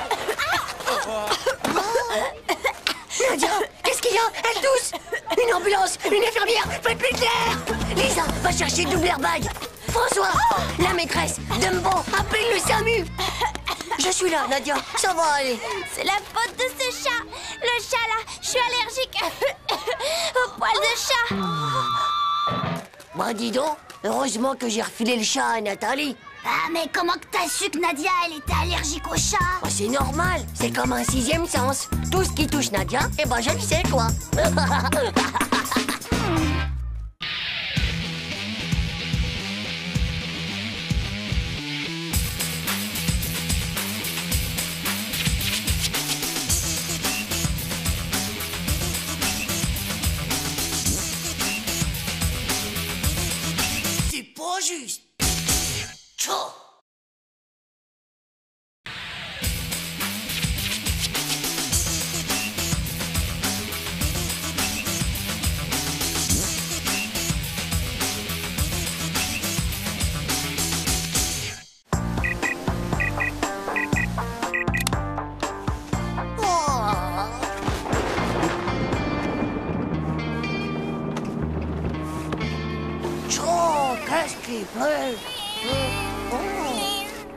Nadia, qu'est-ce qu'il y a? Elle tousse. Une ambulance, une infirmière, faites-lui de l'air. Lisa, va chercher double airbag. François, la maîtresse, Dumbo, appelle le SAMU. Je suis là, Nadia, ça va aller. C'est la faute de ce chat. Le chat là, je suis allergique au poil de chat. Bah dis donc, heureusement que j'ai refilé le chat à Nathalie. Ah, mais comment que t'as su que Nadia, elle était allergique au chat? Bah, c'est normal, c'est comme un sixième sens. Tout ce qui touche Nadia, eh ben je le sais, quoi. C'est pas juste. Tchou. Qu'est-ce qu'il pleut?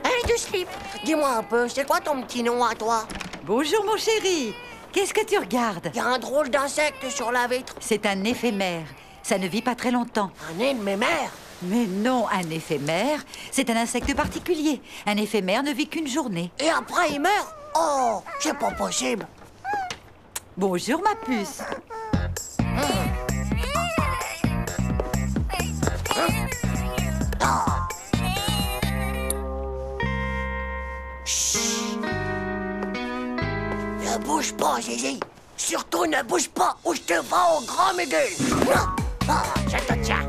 Hey, du slip, dis-moi un peu, c'est quoi ton petit nom à toi? Bonjour, mon chéri. Qu'est-ce que tu regardes? Il y a un drôle d'insecte sur la vitre. C'est un éphémère. Ça ne vit pas très longtemps. Un éphémère? Mais non, un éphémère, c'est un insecte particulier. Un éphémère ne vit qu'une journée. Et après, il meurt? Oh, c'est pas possible. Bonjour, ma puce. Ne bouge pas, Zizi. Surtout ne bouge pas ou je te vends au grand mégueule. Non. Ah, je te tiens.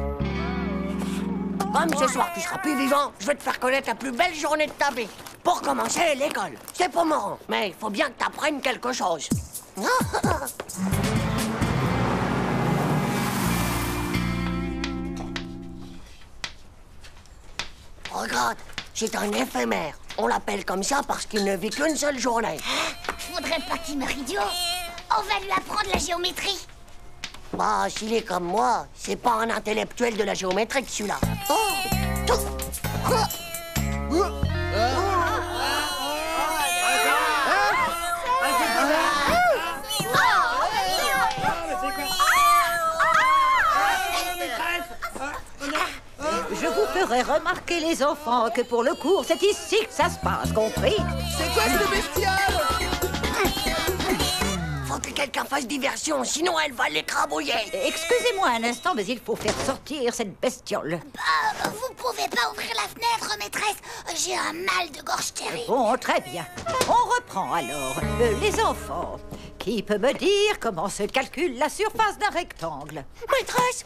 Comme ce soir, tu seras plus vivant, je vais te faire connaître la plus belle journée de ta vie. Pour commencer, l'école. C'est pas marrant, mais il faut bien que tu apprennes quelque chose. Regarde, c'est un éphémère. On l'appelle comme ça parce qu'il ne vit qu'une seule journée. Faudrait pas qu'il meure idiot. On va lui apprendre la géométrie. Bah, s'il est comme moi, c'est pas un intellectuel de la géométrie que celui-là. Je vous ferai remarquer, les enfants, que pour le cours, c'est ici que ça se passe, compris? C'est quoi ce bestiole? Faut que quelqu'un fasse diversion, sinon elle va l'écrabouiller. Excusez-moi un instant, mais il faut faire sortir cette bestiole. Bah, vous pouvez pas ouvrir la fenêtre, maîtresse. J'ai un mal de gorge terrible. Bon, très bien. On reprend alors. Les enfants, qui peut me dire comment se calcule la surface d'un rectangle? Maîtresse,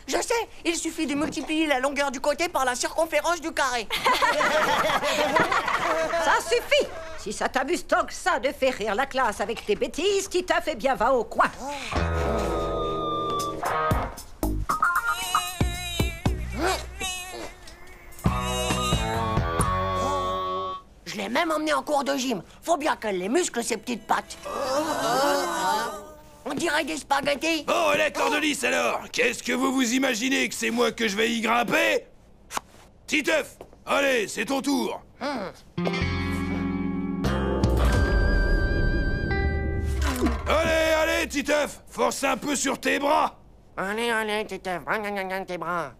je sais, il suffit de multiplier la longueur du côté par la circonférence du carré. Ça suffit. Si ça t'amuse tant que ça de faire rire la classe avec tes bêtises, Titeuf, eh bien va au coin. Je l'ai même emmené en cours de gym. Faut bien qu'elle les muscle, ces petites pattes. On dirait des spaghettis. Bon, les cordelis alors. Qu'est-ce que vous vous imaginez que c'est moi que je vais y grimper? Titeuf, allez, c'est ton tour. Allez, Titeuf, force un peu sur tes bras. Allez, Titeuf, regarde tes bras.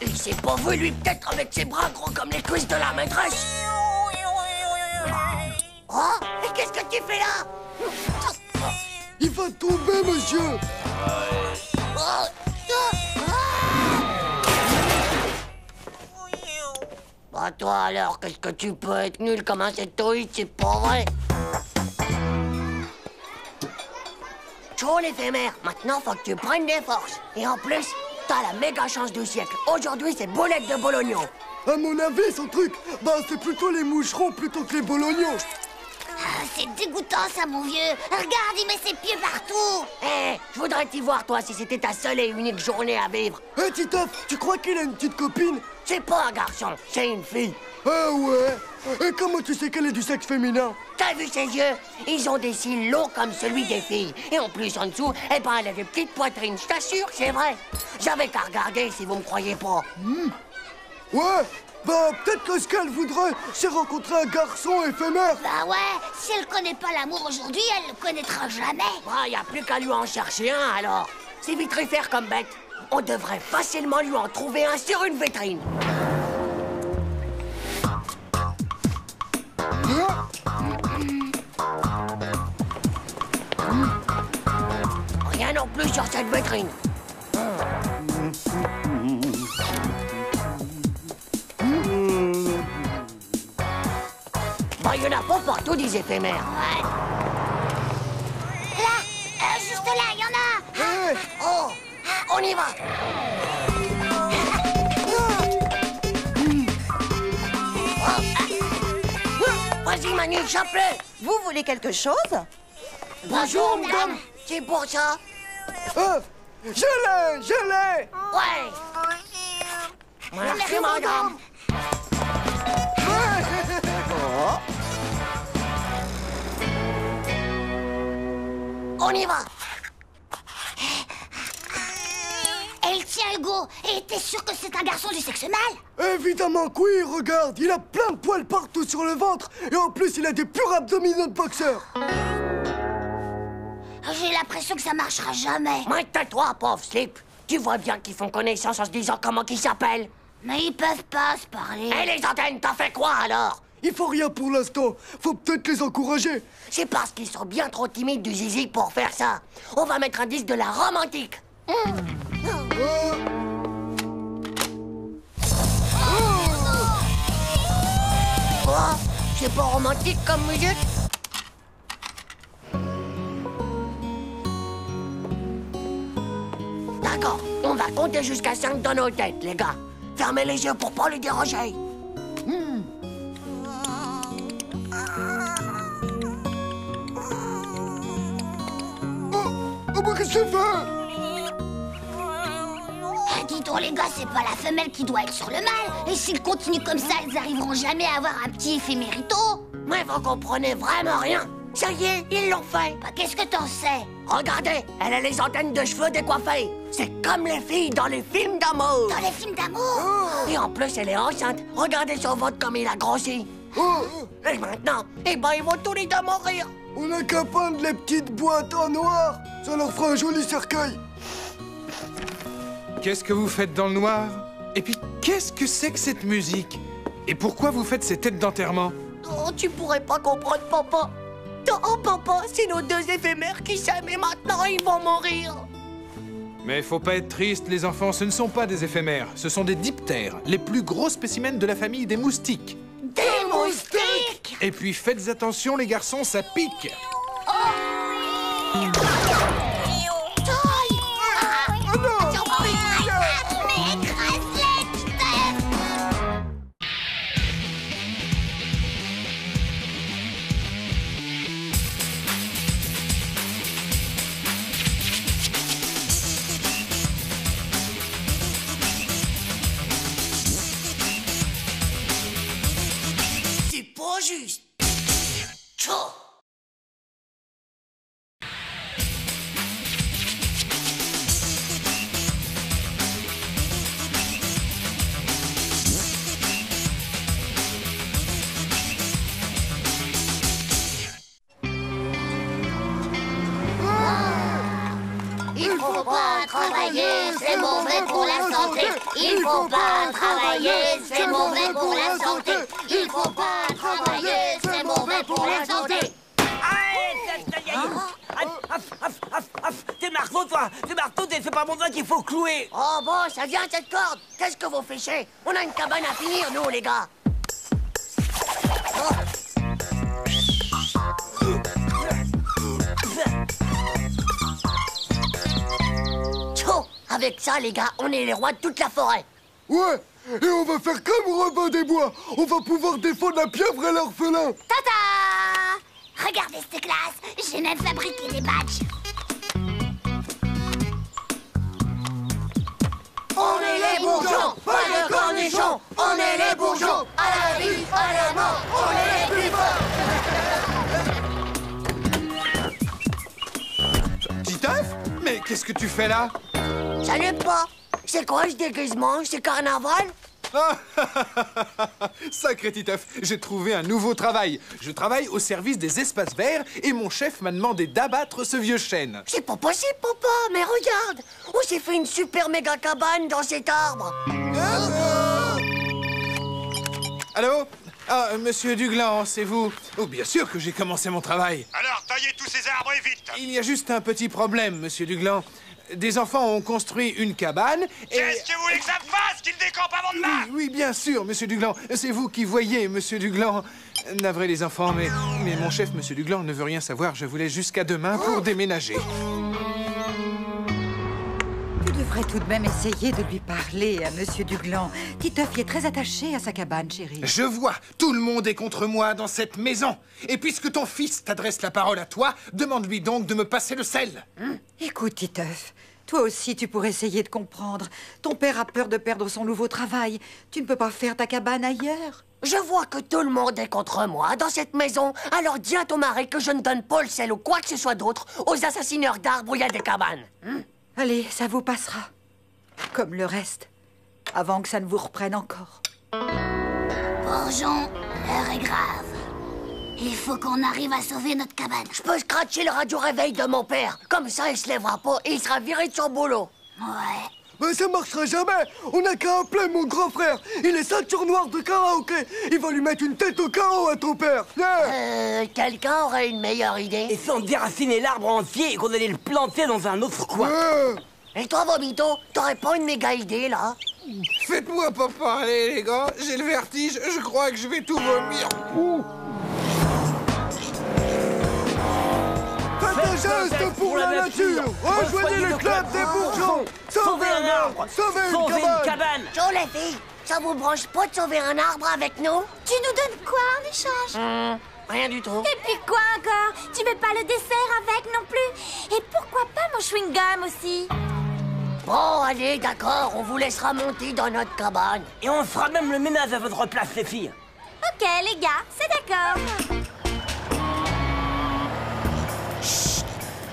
Il s'est pas vu, lui, peut-être avec ses bras gros comme les cuisses de la maîtresse. Oh, mais qu'est-ce que tu fais là? Il va tomber, monsieur. Bah toi alors, qu'est-ce que tu peux être nul comme un sectoïde, c'est pas vrai. Chaud l'éphémère, maintenant faut que tu prennes des forces. Et en plus, t'as la méga chance du siècle. Aujourd'hui, c'est boulette de bolognon. À mon avis, son truc, bah c'est plutôt les moucherons plutôt que les bolognons. Ah, c'est dégoûtant ça, mon vieux. Regarde, il met ses pieds partout. Hé, je voudrais t'y voir, toi, si c'était ta seule et unique journée à vivre. Hé, Titeuf, tu crois qu'il a une petite copine? C'est pas un garçon, c'est une fille. Ah ouais? Et comment tu sais qu'elle est du sexe féminin? T'as vu ses yeux? Ils ont des cils longs comme celui des filles. Et en plus, en dessous, eh ben, elle a des petites poitrines. Je t'assure, c'est vrai. J'avais qu'à regarder si vous me croyez pas. Ouais, bah peut-être que ce qu'elle voudrait, c'est rencontrer un garçon éphémère. Bah ouais, si elle connaît pas l'amour aujourd'hui, elle le connaîtra jamais. Ah, y a plus qu'à lui en chercher un, alors. C'est vitrifère comme bête. On devrait facilement lui en trouver un sur une vitrine. Rien non plus sur cette vitrine. Bah, il y en a pas partout des éphémères. Ouais. Là, juste là, il y en a. Oh, on y va. Vas-y, Manu, chope-le. Vous voulez quelque chose? Bonjour, madame. C'est pour ça. Je l'ai. Ouais. Merci, madame. On y va. Elle tient Hugo. Et t'es sûr que c'est un garçon du sexe mâle? Évidemment que oui, regarde, il a plein de poils partout sur le ventre. Et en plus, il a des purs abdominaux de boxeur. J'ai l'impression que ça marchera jamais. Mais tais-toi, pauvre slip. Tu vois bien qu'ils font connaissance en se disant comment qu'ils s'appellent. Mais ils peuvent pas se parler. Et les antennes, t'as fait quoi alors? Il faut rien pour l'instant. Faut peut-être les encourager. C'est parce qu'ils sont bien trop timides du zizi pour faire ça. On va mettre un disque de la romantique. Quoi? C'est pas romantique comme musique? D'accord, on va compter jusqu'à 5 dans nos têtes, les gars. Fermez les yeux pour pas les déranger. Oh, mais qu'est-ce que c'est fait? Dis donc, les gars, c'est pas la femelle qui doit être sur le mâle. Et s'ils continuent comme ça, ils arriveront jamais à avoir un petit éphémérito. Mais vous comprenez vraiment rien. Ça y est, ils l'ont fait. Bah, qu'est-ce que t'en sais? Regardez, elle a les antennes de cheveux décoiffées. C'est comme les filles dans les films d'amour. Dans les films d'amour? Et en plus, elle est enceinte. Regardez son ventre comme il a grossi. Et maintenant, eh ben, ils vont tous les deux mourir. On a qu'à peindre les petites boîtes en noir. Ça leur fera un joli cercueil. Qu'est-ce que vous faites dans le noir? Et puis, qu'est-ce que c'est que cette musique? Et pourquoi vous faites ces têtes d'enterrement? Oh, tu pourrais pas comprendre, papa. Oh, papa, c'est nos deux éphémères qui s'aiment et maintenant ils vont mourir. Mais faut pas être triste, les enfants, ce ne sont pas des éphémères. Ce sont des diptères, les plus gros spécimens de la famille des moustiques. Des moustiques? Et puis faites attention, les garçons, ça pique. juste. Tchou. Il faut pas travailler, c'est mauvais pour la santé. Il faut pas travailler, c'est mauvais pour la santé. Il faut pas travailler, c'est mauvais pour la santé. T'es marteau, toi. T'es marteau, c'est pas mon doigt qu'il faut clouer. Oh bon, ça vient cette corde. Qu'est-ce que vous fichez? On a une cabane à finir, nous, les gars. Oh. Avec ça, les gars, on est les rois de toute la forêt. Ouais, et on va faire comme Robin des Bois. On va pouvoir défendre la pieuvre et l'orphelin. Tata! Regardez cette classe, j'ai même fabriqué des badges. On est les bourgeons, pas le cornichon. On est les bourgeons, à la vie, à la mort. On est les plus forts. Titeuf? Mais qu'est-ce que tu fais là? Salut pas. C'est quoi ce déguisement? C'est carnaval? Sacré Titeuf, j'ai trouvé un nouveau travail. Je travaille au service des espaces verts et mon chef m'a demandé d'abattre ce vieux chêne. C'est pas possible, papa, mais regarde. On s'est fait une super méga cabane dans cet arbre. Allô? Ah, monsieur Duglan, c'est vous? Oh, bien sûr que j'ai commencé mon travail. Alors, taillez tous ces arbres et vite. Il y a juste un petit problème, monsieur Duglan. Des enfants ont construit une cabane et... Qu'est-ce que vous voulez que ça me fasse, qu'ils décampent avant demain? Oui, bien sûr, monsieur Duglan. C'est vous qui voyez, monsieur Duglan. Navré les enfants, mais mon chef, monsieur Duglan, ne veut rien savoir. Je vous laisse jusqu'à demain pour déménager. Tu devrais tout de même essayer de lui parler à monsieur Duglan. Titeuf est très attaché à sa cabane, chérie. Je vois, tout le monde est contre moi dans cette maison. Et puisque ton fils t'adresse la parole à toi, demande-lui donc de me passer le sel. Écoute, Titeuf, toi aussi tu pourrais essayer de comprendre. Ton père a peur de perdre son nouveau travail. Tu ne peux pas faire ta cabane ailleurs. Je vois que tout le monde est contre moi dans cette maison. Alors dis à ton mari que je ne donne pas le sel ou quoi que ce soit d'autre aux assassineurs d'arbres où il y a des cabanes. Allez, ça vous passera. Comme le reste. Avant que ça ne vous reprenne encore. Bourgeon, l'heure est grave. Il faut qu'on arrive à sauver notre cabane. Je peux scratcher le radio réveil de mon père. Comme ça, il se lèvera pas et il sera viré de son boulot. Ouais. Mais ça marchera jamais. On n'a qu'à appeler mon grand frère. Il est ceinture noire de karaoké. Il va lui mettre une tête au carreau à ton père. Quelqu'un aurait une meilleure idée? Et si on déracinait l'arbre entier et qu'on allait le planter dans un autre coin? Et toi, Vomito, t'aurais pas une méga idée, là? Faites-moi pas parler, les gars. J'ai le vertige. Je crois que je vais tout vomir. Faites un geste pour la nature. Rejoignez le club des bourgeons. Sauvez un arbre. Sauvez une cabane. Ciao, les filles. Ça vous branche pas de sauver un arbre avec nous? Tu nous donnes quoi en échange? Rien du tout. Et puis quoi encore? Tu veux pas le dessert avec non plus? Et pourquoi pas mon chewing-gum aussi? Bon, allez, d'accord, on vous laissera monter dans notre cabane. Et on fera même le ménage à votre place, les filles. Ok, les gars, c'est d'accord. Chut,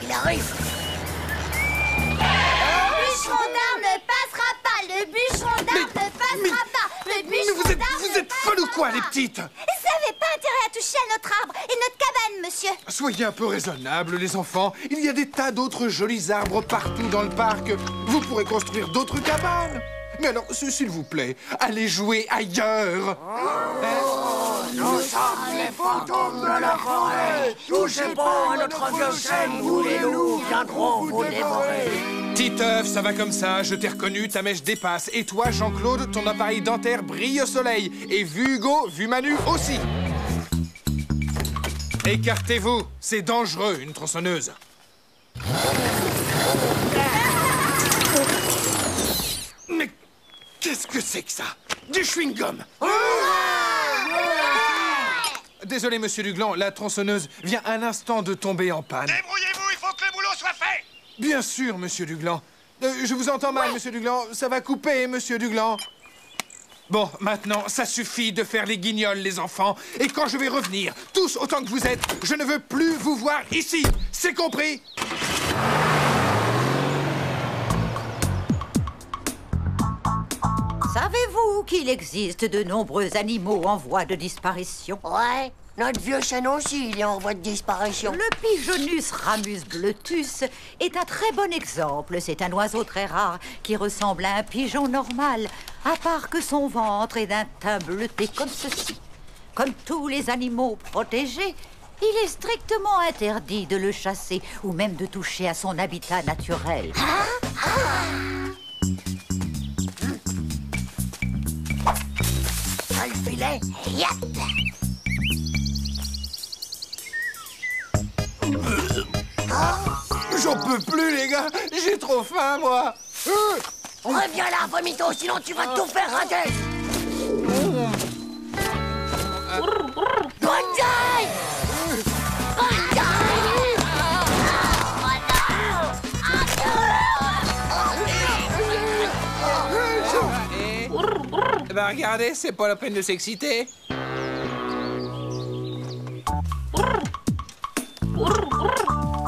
il arrive. Le bûcheron d'arbre ne passera pas. Le bûcheron d'arbre ne passera pas. Le bûcheron Vous d'arbre êtes folles ou quoi, les petites? Ça n'avait pas intérêt à toucher à notre arbre et notre cabane, monsieur. Soyez un peu raisonnables, les enfants. Il y a des tas d'autres jolis arbres partout dans le parc. Vous pourrez construire d'autres cabanes. Mais alors, s'il vous plaît, allez jouer ailleurs. Nous sommes les fantômes de la forêt. Touchez pas à notre vieux chêne, vous les loups viendront vous dévorer. Titeuf, ça va comme ça, je t'ai reconnu, ta mèche dépasse. Et toi, Jean-Claude, ton appareil dentaire brille au soleil. Et vu Hugo, vu Manu aussi. Écartez-vous, c'est dangereux, une tronçonneuse. Mais qu'est-ce que c'est que ça? Du chewing-gum. Désolé, monsieur Duglan, la tronçonneuse vient un instant de tomber en panne. Débrouillez-vous, il faut que le boulot soit fait. Bien sûr, monsieur Duglan. Je vous entends mal, monsieur Duglan. Ça va couper, monsieur Duglan. Bon, maintenant, ça suffit de faire les guignols, les enfants. Et quand je vais revenir, tous autant que vous êtes, je ne veux plus vous voir ici. C'est compris? Savez-vous qu'il existe de nombreux animaux en voie de disparition? Ouais, notre vieux chêne aussi, il est en voie de disparition. Le Pigeonus ramus bleutus est un très bon exemple. C'est un oiseau très rare qui ressemble à un pigeon normal, à part que son ventre est d'un teint bleuté comme ceci. Comme tous les animaux protégés, il est strictement interdit de le chasser ou même de toucher à son habitat naturel. Le filet, yap. J'en peux plus, les gars. J'ai trop faim, moi. Reviens là, Vomito, sinon tu vas tout faire rater. Banzai! Bah regardez, c'est pas la peine de s'exciter.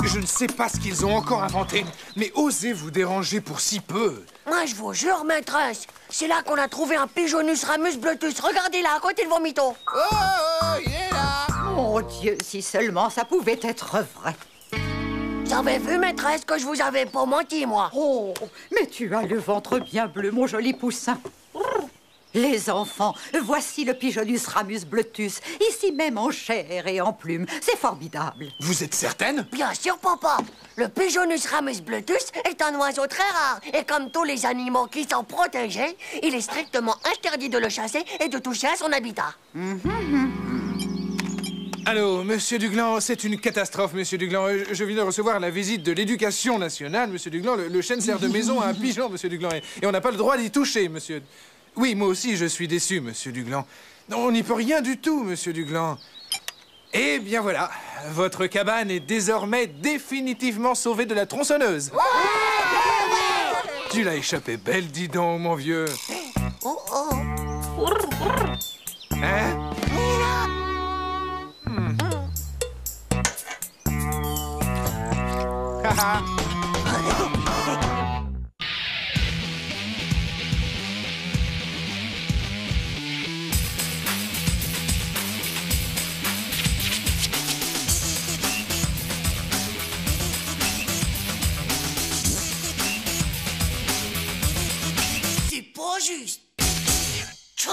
Je ne sais pas ce qu'ils ont encore inventé, mais osez vous déranger pour si peu. Moi, je vous jure, maîtresse, c'est là qu'on a trouvé un Pigeonus ramus bleutus. Regardez là, à côté de Vomito. Oh, il est là. Mon Dieu, si seulement ça pouvait être vrai. J'avais vu, maîtresse, que je vous avais pas menti, moi. Oh, mais tu as le ventre bien bleu, mon joli poussin. Les enfants, voici le Pigeonus ramus bleutus, ici même en chair et en plumes. C'est formidable. Vous êtes certaine? Bien sûr, papa. Le Pigeonus ramus bleutus est un oiseau très rare. Et comme tous les animaux qui sont protégés, il est strictement interdit de le chasser et de toucher à son habitat. Allô, monsieur Duglan, c'est une catastrophe, monsieur Duglan. Je viens de recevoir la visite de l'éducation nationale, monsieur Duglan. Le chêne sert de maison à un pigeon, monsieur Duglan. Et on n'a pas le droit d'y toucher, monsieur. Oui, moi aussi, je suis déçu, monsieur Duglan. Non, on n'y peut rien du tout, monsieur Duglan. Eh bien voilà, votre cabane est désormais définitivement sauvée de la tronçonneuse. Tu l'as échappé belle, dis donc, mon vieux. Hein? Haha. C'est pas juste. Tchou.